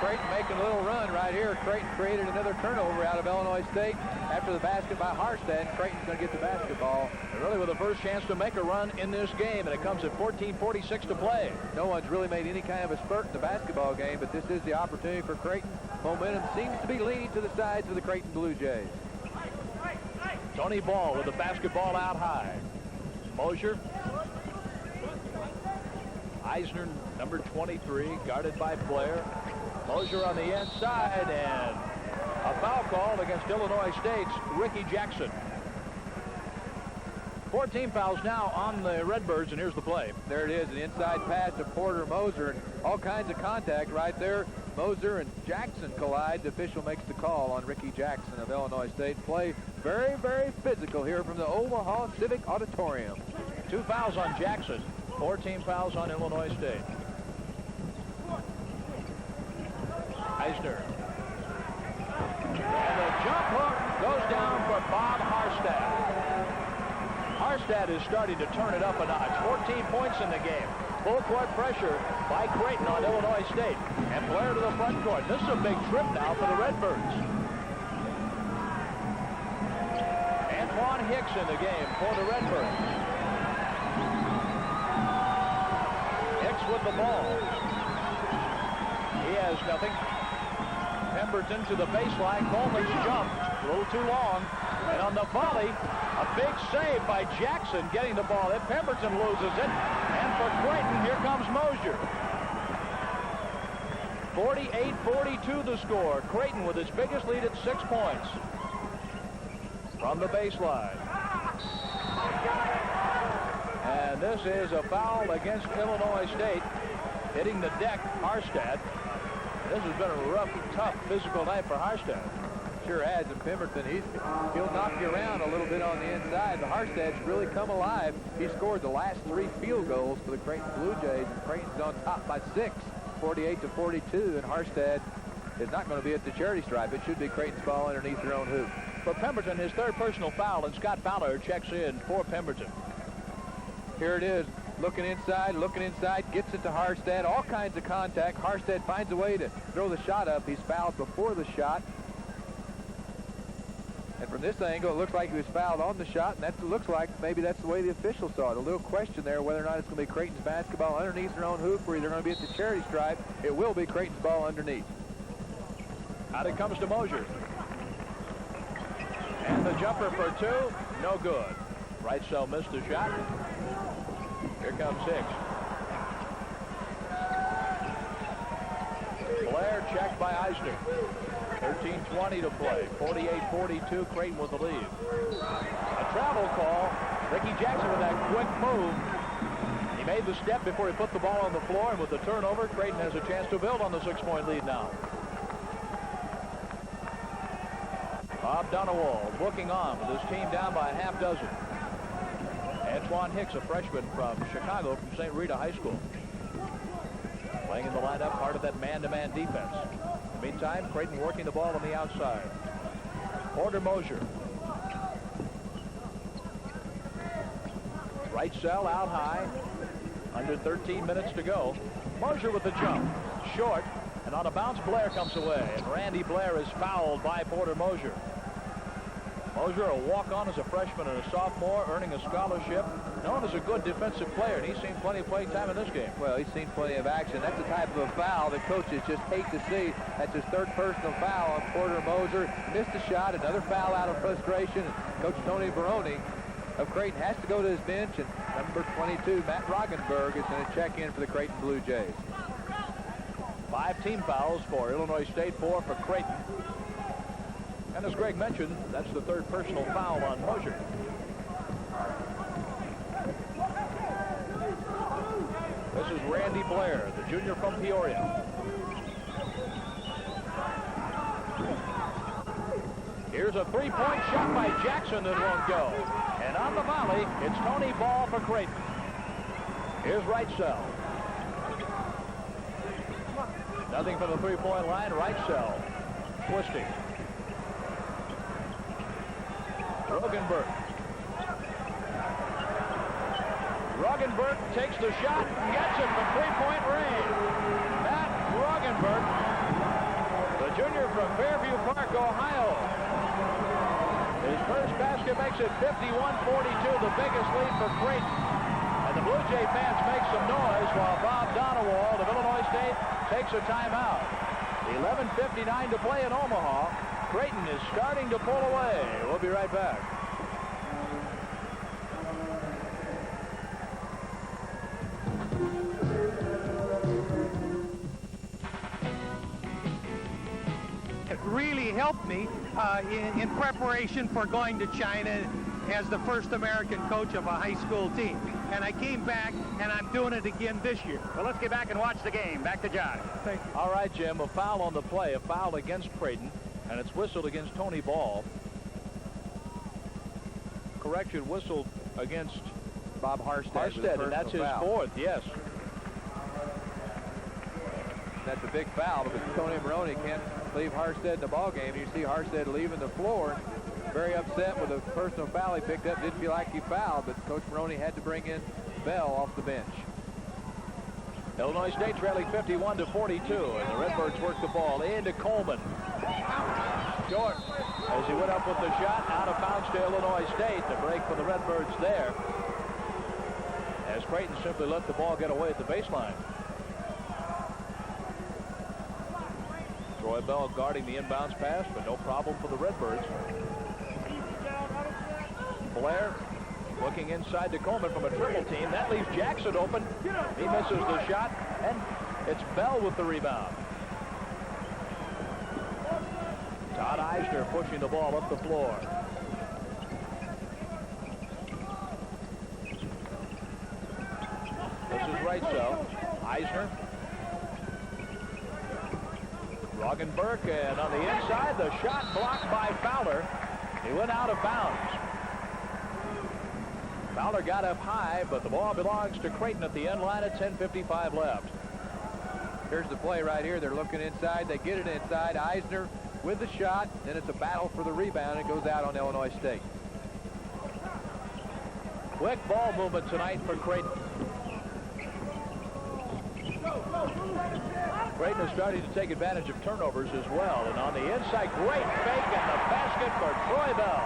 Creighton making a little run right here. Creighton created another turnover out of Illinois State after the basket by Harstad. Creighton's going to get the basketball. And really with the first chance to make a run in this game, and it comes at 14:46 to play. No one's really made any kind of a spurt in the basketball game, but this is the opportunity for Creighton. Momentum seems to be leaning to the sides of the Creighton Blue Jays. Tony Ball with the basketball out high. Mosier. Eisner, number 23, guarded by Blair. Mosier on the inside, and a foul called against Illinois State's Ricky Jackson. 14 fouls now on the Redbirds, and here's the play. There it is, an inside pass to Porter Moser, and all kinds of contact right there. Moser and Jackson collide. The official makes the call on Ricky Jackson of Illinois State. Play very, very physical here from the Omaha Civic Auditorium. 2 fouls on Jackson, 14 fouls on Illinois State. Eisner. And the jump hook goes down for Bob Harstad. Harstad is starting to turn it up a notch. 14 points in the game. Full court pressure by Creighton on Illinois State. And Blair to the front court. This is a big trip now for the Redbirds. Antoine Hicks in the game for the Redbirds. Hicks with the ball. He has nothing. Pemberton to the baseline. Coleman's jump, a little too long. And on the volley, a big save by Jackson getting the ball. If Pemberton loses it. And for Creighton, here comes Mosier. 48-42 the score. Creighton with its biggest lead at 6 points. From the baseline. And this is a foul against Illinois State. Hitting the deck, Harstad. This has been a rough, tough, physical night for Harstad. Sure has, and Pemberton, he'll knock you around a little bit on the inside, but Harstad's really come alive. He scored the last 3 field goals for the Creighton Blue Jays, and Creighton's on top by 6, 48-42, and Harstad is not going to be at the charity stripe. It should be Creighton's ball underneath their own hoop. For Pemberton, his 3rd personal foul, and Scott Fowler checks in for Pemberton. Here it is, looking inside, gets it to Harstad, all kinds of contact. Harstad finds a way to throw the shot up. He's fouled before the shot. And from this angle, it looks like he was fouled on the shot, and that looks like maybe that's the way the official saw it. A little question there whether or not it's going to be Creighton's basketball underneath their own hoop, or either going to be at the charity stripe. It will be Creighton's ball underneath. Out it comes to Mosier. And the jumper for 2, no good. Wrightsell missed the shot. Here comes Hicks. Blair checked by Eisner. 13:20 to play. 48-42, Creighton with the lead. A travel call. Ricky Jackson with that quick move. He made the step before he put the ball on the floor, and with the turnover, Creighton has a chance to build on the 6-point lead now. Bob Dunawald looking on with his team down by a half dozen. Antoine Hicks, a freshman from Chicago, from St. Rita High School. Playing in the lineup, part of that man-to-man defense. Meantime, Creighton working the ball on the outside. Porter Mosier. Wrightsell out high. Under 13 minutes to go. Mosier with the jump. Short. And on a bounce, Blair comes away. And Randy Blair is fouled by Porter Mosier. Mosier, a walk-on as a freshman and a sophomore, earning a scholarship, known as a good defensive player, and he's seen plenty of play time in this game. Well, he's seen plenty of action. That's the type of a foul that coaches just hate to see. That's his third personal foul on Porter Moser. Missed a shot, another foul out of frustration. And Coach Tony Baroni of Creighton has to go to his bench, and number 22, Matt Roggenberg, is going to check in for the Creighton Blue Jays. 5 team fouls for Illinois State, 4 for Creighton. And as Greg mentioned, that's the third personal foul on Mosier. This is Randy Blair, the junior from Peoria. Here's a three-point shot by Jackson that won't go. And on the volley, it's Tony Ball for Creighton. Here's Wrightsell. Nothing from the three-point line. Wrightsell twisting. Roggenberg takes the shot and gets it from three-point range. Matt Roggenberg, the junior from Fairview Park, Ohio. His first basket makes it 51-42, the biggest lead for Creighton. And the Blue Jay fans make some noise while Bob Donewald of Illinois State takes a timeout. 11:59 to play in Omaha. Creighton is starting to pull away. We'll be right back. It really helped me in preparation for going to China as the first American coach of a high school team. And I came back, and I'm doing it again this year. Well, let's get back and watch the game. Back to John. Thank you. All right, Jim, a foul on the play, a foul against Creighton, and it's whistled against Tony Ball. Correction, whistled against Bob Harstead. Harstead, and that's his fourth, yes. That's a big foul because Tony Maroney can't leave Harstead in the ball game. You see Harstead leaving the floor, very upset with a personal foul he picked up. Didn't feel like he fouled, but Coach Maroney had to bring in Bell off the bench. Illinois State trailing 51-42, and the Redbirds work the ball into Coleman. Short as he went up with the shot, out of bounds to Illinois State. The break for the Redbirds there, as Creighton simply let the ball get away at the baseline. Troy Bell guarding the inbounds pass, but no problem for the Redbirds. Blair looking inside to Coleman from a triple team. That leaves Jackson open. He misses the shot, and it's Bell with the rebound. Todd Eisner pushing the ball up the floor. This is Wrightsell. Eisner. Roggenberg, and on the inside, the shot blocked by Fowler. He went out of bounds. Fowler got up high, but the ball belongs to Creighton at the end line at 10:55 left. Here's the play right here. They're looking inside. They get it inside. Eisner with the shot. Then it's a battle for the rebound. It goes out on Illinois State. Quick ball movement tonight for Creighton. Creighton is starting to take advantage of turnovers as well. And on the inside, great fake and the basket for Troy Bell.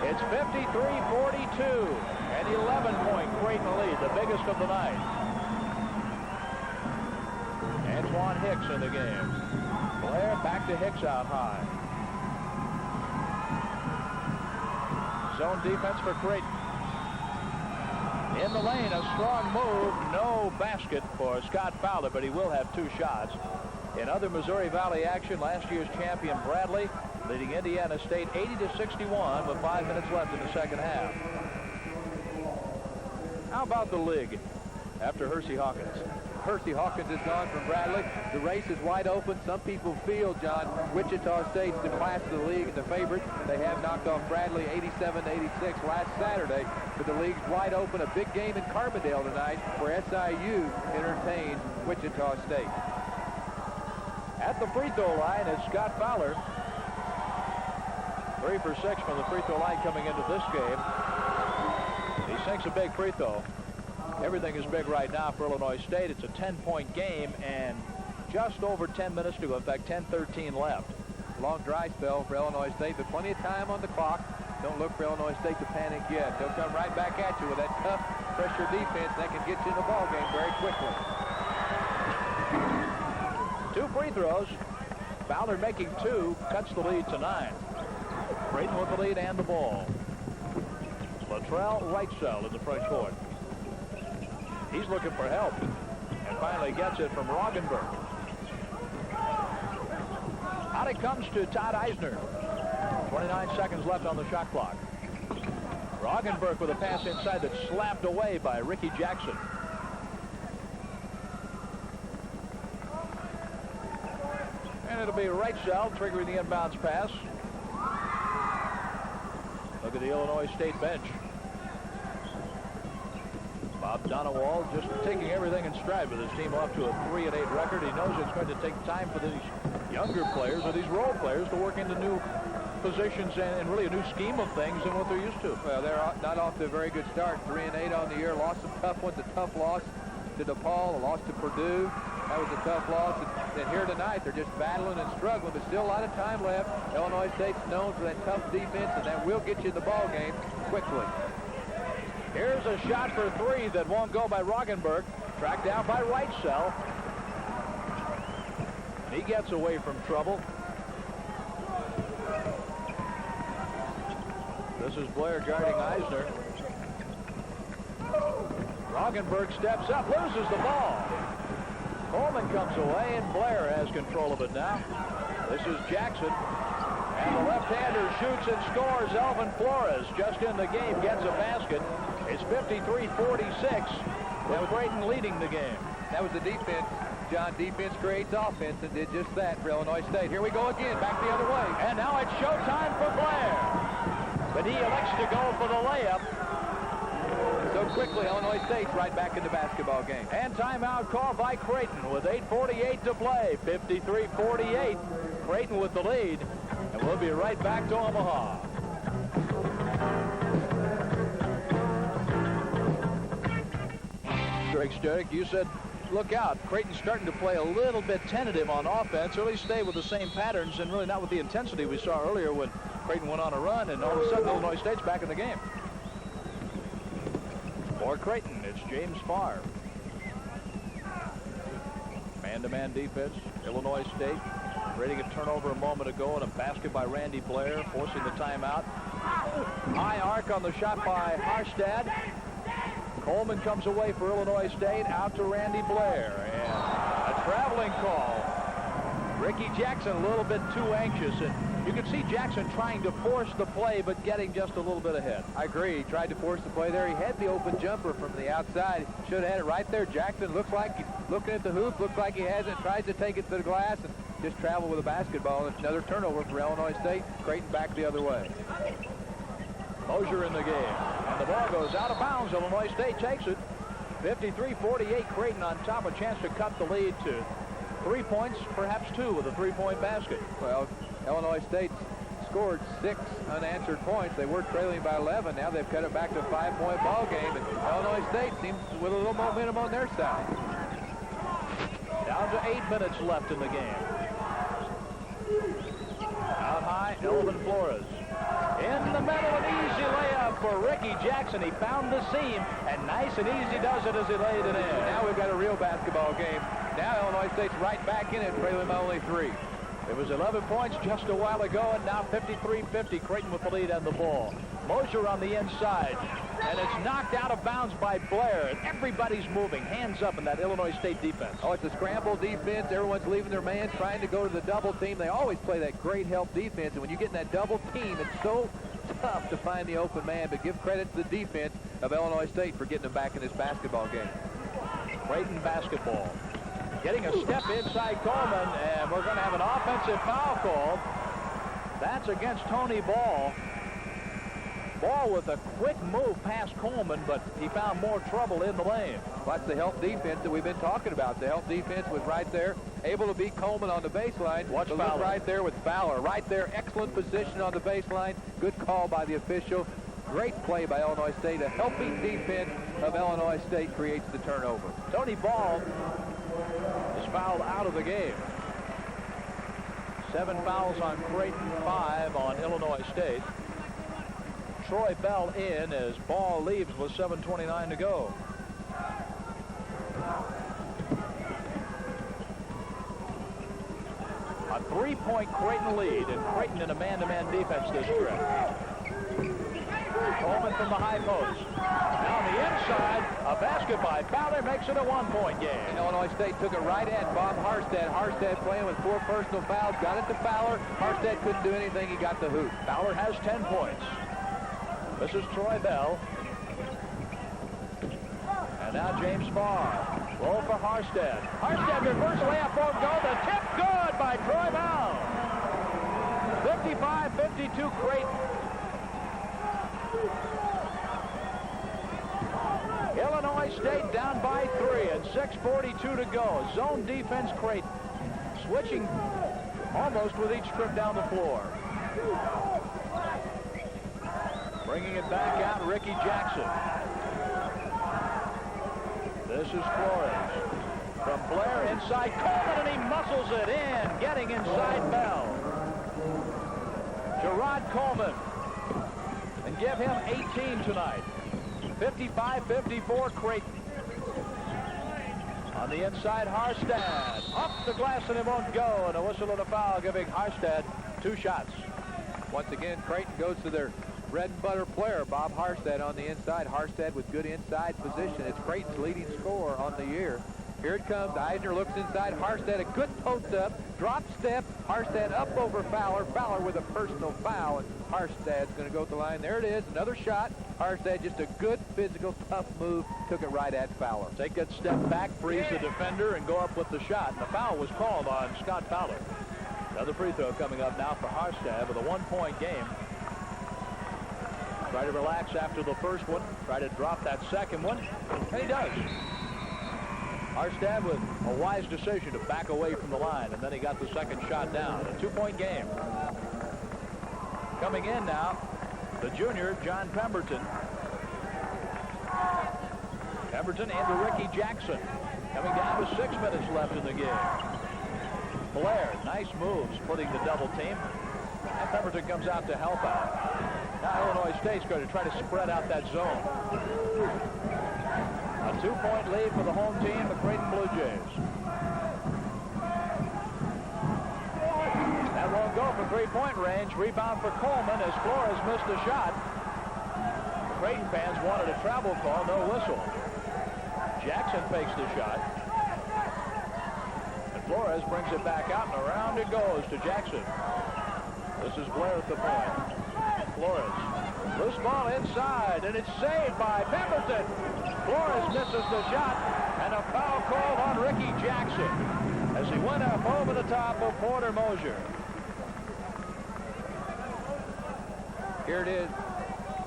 It's 53-42, an 11-point Creighton lead, the biggest of the night. Antoine Hicks in the game. Blair back to Hicks out high. Zone defense for Creighton. In the lane, a strong move. No basket for Scott Fowler, but he will have 2 shots. In other Missouri Valley action, last year's champion Bradley leading Indiana State 80-61 with 5 minutes left in the second half. How about the league after Hersey Hawkins? Hersey Hawkins is gone from Bradley. The race is wide open. Some people feel, John, Wichita State's the class of the league and the favorite. They have knocked off Bradley 87-86 last Saturday, but the league's wide open. A big game in Carbondale tonight where SIU entertains Wichita State. At the free throw line is Scott Fowler. 3 for 6 from the free throw line coming into this game. He sinks a big free throw. Everything is big right now for Illinois State. It's a 10-point game, and just over 10 minutes to go. In fact, 10:13 left. Long dry spell for Illinois State, but plenty of time on the clock. Don't look for Illinois State to panic yet. They'll come right back at you with that tough pressure defense that can get you in the ball game very quickly. 2 free throws. Ballard making 2, cuts the lead to 9. Creighton with the lead and the ball. Latrell Wrightsell in the front court. He's looking for help and finally gets it from Roggenberg. Out it comes to Todd Eisner. 29 seconds left on the shot clock. Roggenberg with a pass inside that's slapped away by Ricky Jackson. And it'll be Wrightsell triggering the inbounds pass. Look at the Illinois State bench. Bob Donewald just taking everything in stride with his team off to a 3-8 record. He knows it's going to take time for these younger players or these role players to work into new positions and really a new scheme of things than what they're used to. Well, they're not off to a very good start. 3-8 on the year. Lost some tough ones. A tough loss to DePaul. A loss to Purdue. That was a tough loss. And here tonight, they're just battling and struggling, but still a lot of time left. Illinois State's known for that tough defense, and that will get you in the ball game quickly. Here's a shot for 3 that won't go by Roggenberg. Tracked down by Wrightsell. He gets away from trouble. This is Blair guarding Eisner. Roggenberg steps up, loses the ball. Coleman comes away, and Blair has control of it now. This is Jackson. And the left-hander shoots and scores. Elvin Flores, just in the game, gets a basket. It's 53-46, with Creighton leading the game. That was the defense. John, defense creates offense, and did just that for Illinois State. Here we go again, back the other way. And now it's showtime for Blair. But he elects to go for the layup. So quickly, Illinois State's right back in the basketball game. And timeout called by Creighton with 8:48 to play. 53-48. Creighton with the lead. And we'll be right back to Omaha. Greg Sturek, you said, look out. Creighton's starting to play a little bit tentative on offense, or at least stay with the same patterns and really not with the intensity we saw earlier when Creighton went on a run, and all of a sudden Illinois State's back in the game. For Creighton, it's James Farr. Man-to-man defense, Illinois State creating a turnover a moment ago and a basket by Randy Blair, forcing the timeout. High arc on the shot by Harstad. Coleman comes away for Illinois State, out to Randy Blair, and a traveling call. Ricky Jackson a little bit too anxious, and you can see Jackson trying to force the play, but getting just a little bit ahead. I agree. He tried to force the play there. He had the open jumper from the outside. Should have had it right there. Jackson looks like he's looking at the hoop, looks like he hasn't, tries to take it to the glass, and just travel with a basketball. It's another turnover for Illinois State. Creighton back the other way. Mosier in the game, and the ball goes out of bounds. Illinois State takes it. 53-48, Creighton on top, a chance to cut the lead to 3 points, perhaps 2 with a 3-point basket. Well, Illinois State scored 6 unanswered points. They were trailing by 11. Now they've cut it back to a 5-point ball game, and Illinois State seems with a little momentum on their side. Down to 8 minutes left in the game. Out high, Elvin Flores. In the middle, an easy layup for Ricky Jackson. He found the seam, and nice and easy does it as he laid it in. Now we've got a real basketball game. Now Illinois State's right back in it, trailing by only 3. It was 11 points just a while ago, and now 53-50, Creighton with the lead and the ball. Mosier on the inside, and it's knocked out of bounds by Blair, and everybody's moving, hands up in that Illinois State defense. Oh, it's a scramble defense. Everyone's leaving their man, trying to go to the double team. They always play that great help defense, and when you get in that double team, it's so tough to find the open man, but give credit to the defense of Illinois State for getting them back in this basketball game. Creighton basketball. Getting a step inside Coleman, and we're going to have an offensive foul call. That's against Tony Ball. Ball with a quick move past Coleman, but he found more trouble in the lane. That's the help defense that we've been talking about. The help defense was right there, able to beat Coleman on the baseline. Watch Look Fowler. right there with Fowler. Right there, excellent position on the baseline. Good call by the official. Great play by Illinois State. A helping defense of Illinois State creates the turnover. Tony Ball is fouled out of the game. 7 fouls on Creighton, 5 on Illinois State. Troy Bell in as ball leaves with 7:29 to go. A 3-point Creighton lead, and Creighton in a man-to-man defense this trip. Coleman from the high post. Down the inside, a basket by Fowler makes it a 1-point game. Illinois State took it right at Bob Harstead. Harstead playing with 4 personal fouls, got it to Fowler. Harstead couldn't do anything. He got the hoop. Fowler has 10 points. This is Troy Bell. And now James Farr. Roll for Harstead. Harstead reverse layup won't go. The tip good by Troy Bell. 55-52 Creighton. Illinois State down by 3 and 6:42 to go. Zone defense Creighton. Switching almost with each trip down the floor. Bringing it back out, Ricky Jackson. This is Flores. From Blair inside Coleman, and he muscles it in, getting inside Bell. Gerard Coleman. And give him 18 tonight. 55-54 Creighton. On the inside, Harstead. Up the glass, and it won't go. And a whistle and a foul, giving Harstead 2 shots. Once again, Creighton goes to their bread and butter player, Bob Harstead, on the inside. Harstead with good inside position. It's Creighton's leading scorer on the year. Here it comes. Eisner looks inside. Harstead, a good post up. Drop step. Harstead up over Fowler. Fowler with a personal foul. And Harstead's going to go to the line. There it is. Another shot. Harstead, just a good physical, tough move. Took it right at Fowler. Take that step back, freeze the defender, and go up with the shot. And the foul was called on Scott Fowler. Another free throw coming up now for Harstead with a 1-point game. Try to relax after the first one. Try to drop that second one. And he does. Harstead with a wise decision to back away from the line. And then he got the second shot down. A 2-point game. Coming in now, the junior, John Pemberton. Pemberton into Ricky Jackson. Coming down with 6 minutes left in the game. Blair, nice move, splitting the double team. And Pemberton comes out to help out. Now Illinois State's going to try to spread out that zone. A 2-point lead for the home team, the Creighton Blue Jays. That won't go for 3-point range. Rebound for Coleman as Flores missed a shot. The Creighton fans wanted a travel call, no whistle. Jackson fakes the shot. And Flores brings it back out, and around it goes to Jackson. This is Blair at the point. Flores. Loose ball inside, and it's saved by Pemberton. Flores misses the shot, and a foul called on Ricky Jackson as he went up over the top of Porter Mosier. Here it is.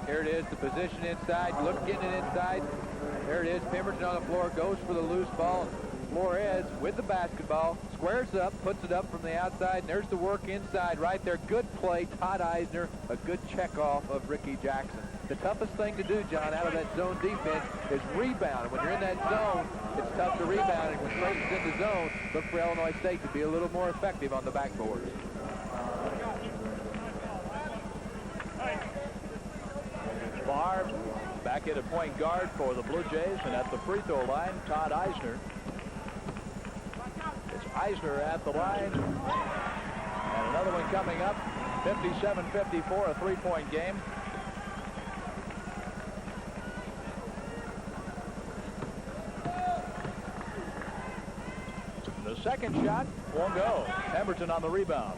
Here it is, the position inside. Look, getting it inside. There it is. Pemberton on the floor, goes for the loose ball. Flores with the basketball, squares up, puts it up from the outside, and there's the work inside right there. Good play, Todd Eisner, a good check off of Ricky Jackson. The toughest thing to do, John, out of that zone defense is rebound. When you're in that zone, it's tough to rebound, and when Creighton's in the zone, look for Illinois State to be a little more effective on the backboards. Barr back at a point guard for the Blue Jays, and at the free throw line, Todd Eisner. It's Eisner at the line. And another one coming up. 57-54, a 3-point game. The second shot won't go. Pemberton on the rebound.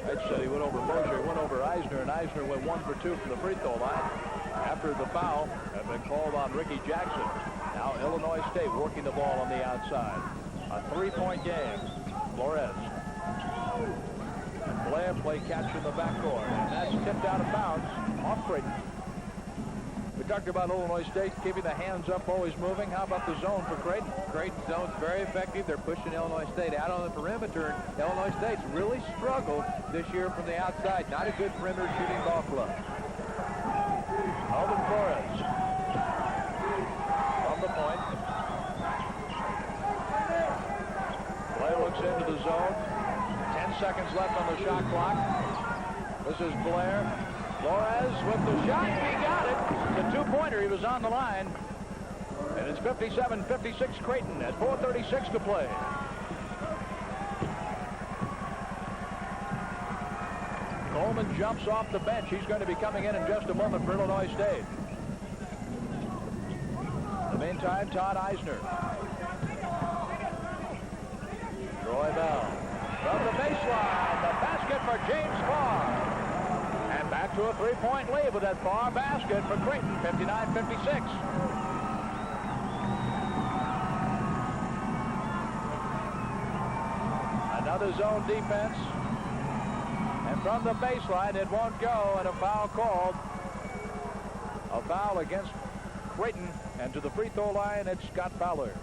Ed said he went over Mosier, went over Eisner, and Eisner went 1 for 2 from the free throw line. After the foul had been called on Ricky Jackson. Now Illinois State working the ball on the outside. A 3-point game. Flores. And Blair play catch in the backcourt. And that's tipped out of bounds off Creighton. We talked about Illinois State keeping the hands up, always moving. How about the zone for Creighton? Creighton zone's very effective. They're pushing Illinois State out on the perimeter. Illinois State's really struggled this year from the outside. Not a good perimeter shooting ball club. Alvin Flores from the point. into the zone. 10 seconds left on the shot clock. This is Blair. Flores with the shot. He got it. The two-pointer. He was on the line. And it's 57-56 Creighton at 4:36 to play. Coleman jumps off the bench. He's going to be coming in just a moment for Illinois State. In the meantime, Todd Eisner. Troy Bell from the baseline. The basket for James Farr. And back to a three-point lead with that Farr basket for Creighton, 59-56. Another zone defense. And from the baseline, it won't go, and a foul called. A foul against Creighton, and to the free throw line, it's Scott Fowler.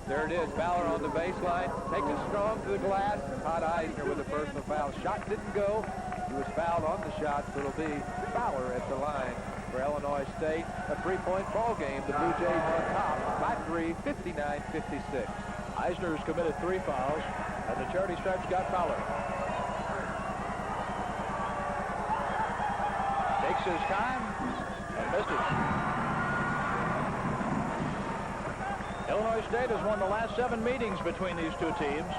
There it is, Fowler on the baseline, takes it strong to the glass. Todd Eisner with a personal foul. Shot didn't go. He was fouled on the shot, so it'll be Fowler at the line for Illinois State. A three-point ball game. The Blue Jays on top by 3, 59-56. Eisner has committed 3 fouls, and the charity stripe Scott Fowler. Takes his time and misses. Illinois State has won the last 7 meetings between these two teams.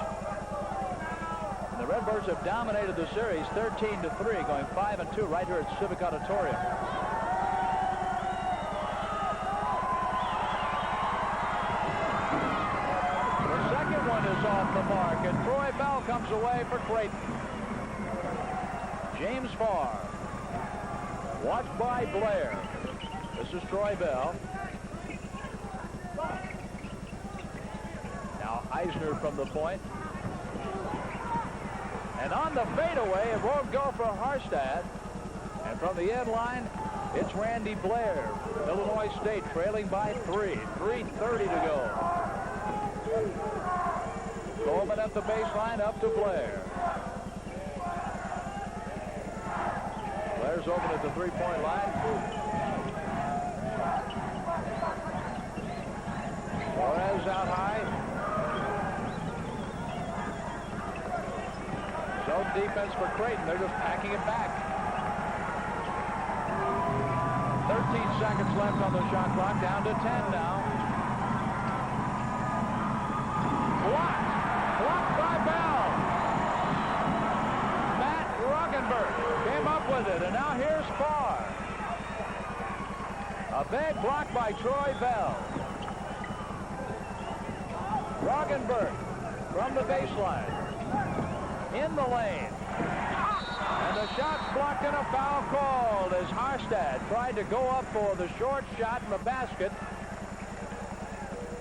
And the Redbirds have dominated the series 13-3, going 5-2 right here at Civic Auditorium. The second one is off the mark, and Troy Bell comes away for Creighton. James Farr, watched by Blair. This is Troy Bell. Now Eisner from the point. And on the fadeaway, it won't go for Harstad. And from the end line, it's Randy Blair. Illinois State trailing by 3. 3:30 to go. Coleman at the baseline, up to Blair. Blair's open at the three-point line. Flores out high. Zone defense for Creighton. They're just packing it back. 13 seconds left on the shot clock. Down to 10 now. Blocked. Blocked by Bell. Matt Roggenberg came up with it, and now here's Farr. A big block by Troy Bell. Roggenberg from the baseline. In the lane. And the shot's blocked and a foul called as Harstad tried to go up for the short shot in the basket.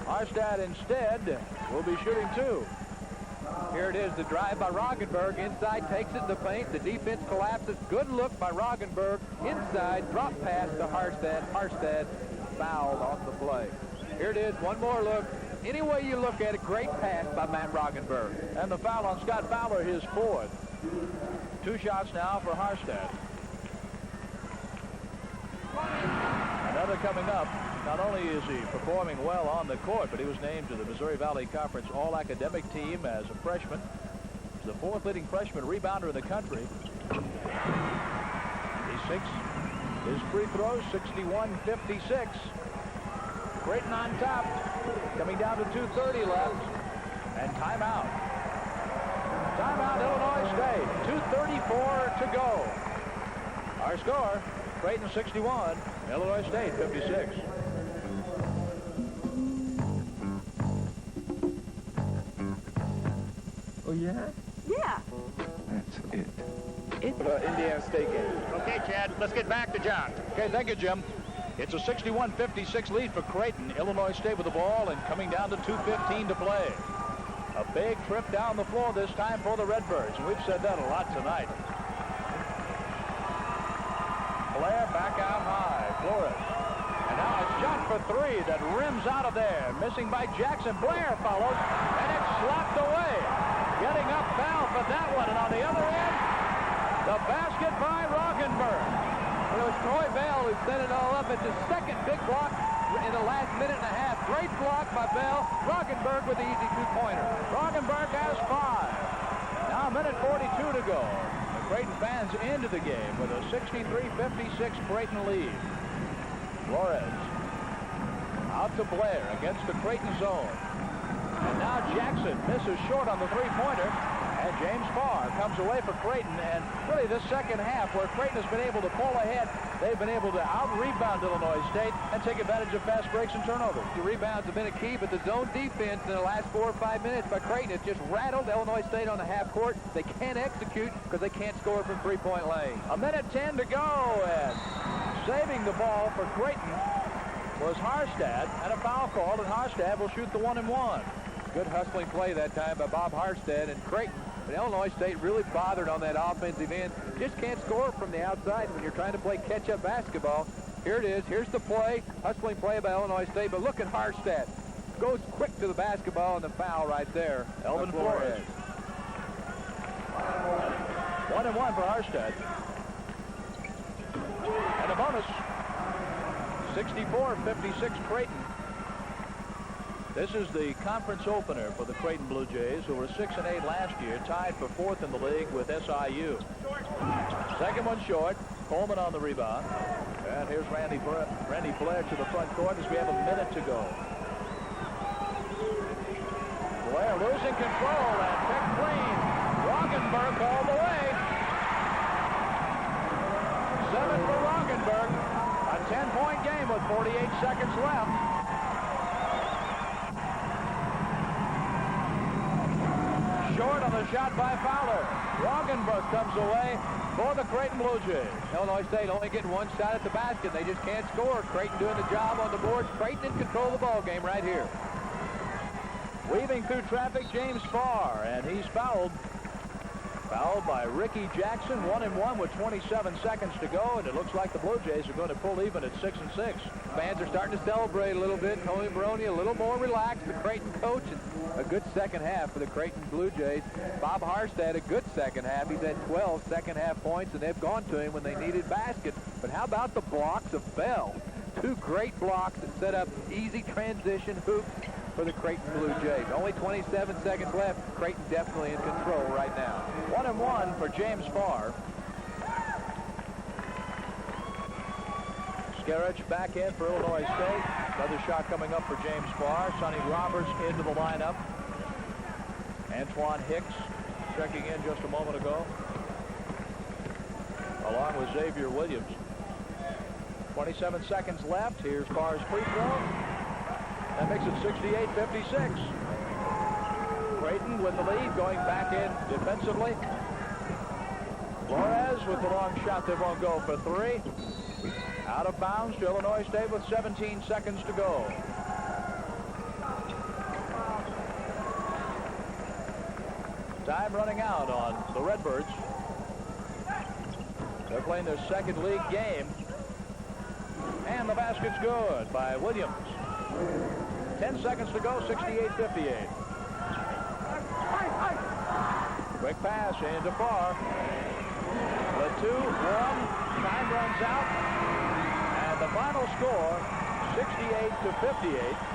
Harstad instead will be shooting 2. Here it is, the drive by Roggenberg. Inside, takes it in the paint. The defense collapses. Good look by Roggenberg. Inside, drop pass to Harstad. Harstad fouled on the play. Here it is, one more look. Any way you look at it, great pass by Matt Roggenberg. And the foul on Scott Fowler, his 4th. 2 shots now for Harstad. Another coming up. Not only is he performing well on the court, but he was named to the Missouri Valley Conference All-Academic Team as a freshman. He's the 4th leading freshman rebounder in the country. He sinks his free throws, 61-56. Creighton on top, coming down to 2:30 left, and timeout. Timeout, Illinois State, 2:34 to go. Our score, Creighton 61, Illinois State 56. Oh, yeah? Yeah. That's it. Indiana State game. Okay, Chad, let's get back to John. Okay, thank you, Jim. It's a 61-56 lead for Creighton. Illinois State with the ball and coming down to 2:15 to play. A big trip down the floor this time for the Redbirds, and we've said that a lot tonight. Blair back out high. Flores. And now a shot for 3 that rims out of there. Missing by Jackson. Blair follows, and it's slapped away. Getting up foul for that one, and on the other end, the basket by Roggenberg. It was Troy Bell who set it all up. It's his second big block in the last minute and a half. Great block by Bell. Roggenberg with the easy two-pointer. Roggenberg has 5. Now a minute 42 to go. The Creighton fans into the game with a 63-56 Creighton lead. Flores out to Blair against the Creighton zone. And now Jackson misses short on the three-pointer. And James Farr comes away for Creighton. And really this second half where Creighton has been able to pull ahead, they've been able to out-rebound Illinois State and take advantage of fast breaks and turnovers. The rebounds have been a key, but the zone defense in the last 4 or 5 minutes by Creighton has just rattled Illinois State on the half court. They can't execute because they can't score from three-point lane. A minute 10 to go, and saving the ball for Creighton was Harstad, and a foul called, and Harstad will shoot the 1-and-1. Good hustling play that time by Bob Harstad, and Creighton. But Illinois State really bothered on that offensive end. Just can't score from the outside when you're trying to play catch-up basketball. Here it is. Here's the play. Hustling play by Illinois State. But look at Harstad. Goes quick to the basketball and the foul right there. Elvin Flores. 1-and-1 for Harstad. And a bonus. 64-56 Creighton. This is the conference opener for the Creighton Blue Jays, who were 6-8 last year, tied for 4th in the league with SIU. Second one short. Coleman on the rebound. And here's Randy Blair to the front court as we have a minute to go. Blair losing control and picked clean. Roggenberg all the way. 7 for Roggenberg. A 10-point game with 48 seconds left. Short on the shot by Fowler. Roggenberg comes away for the Creighton Blue Jays. Illinois State only getting one shot at the basket. They just can't score. Creighton doing the job on the boards. Creighton in control of the ball game right here. Weaving through traffic, James Farr, and he's fouled. Fouled by Ricky Jackson, 1-and-1 with 27 seconds to go, and it looks like the Blue Jays are going to pull even at 6-6. Fans are starting to celebrate a little bit. Tony Baroni a little more relaxed. The Creighton coach, and a good second half for the Creighton Blue Jays. Bob Harstad, a good second half. He's had 12 second half points, and they've gone to him when they needed baskets. But how about the blocks of Bell? 2 great blocks that set up easy transition hoops for the Creighton Blue Jays. Only 27 seconds left. Creighton definitely in control right now. 1-and-1 for James Farr. Skerich back in for Illinois State. Another shot coming up for James Farr. Sonny Roberts into the lineup. Antoine Hicks checking in just a moment ago, along with Xavier Williams. 27 seconds left. Here's Farr's free throw. That makes it 68-56. Creighton with the lead, going back in defensively. Flores with the long shot that won't go for 3. Out of bounds to Illinois State with 17 seconds to go. Time running out on the Redbirds. They're playing their second league game. And the basket's good by Williams. 10 seconds to go, 68-58. Quick pass into Farr. The 2-1. Time runs out. And the final score, 68-58.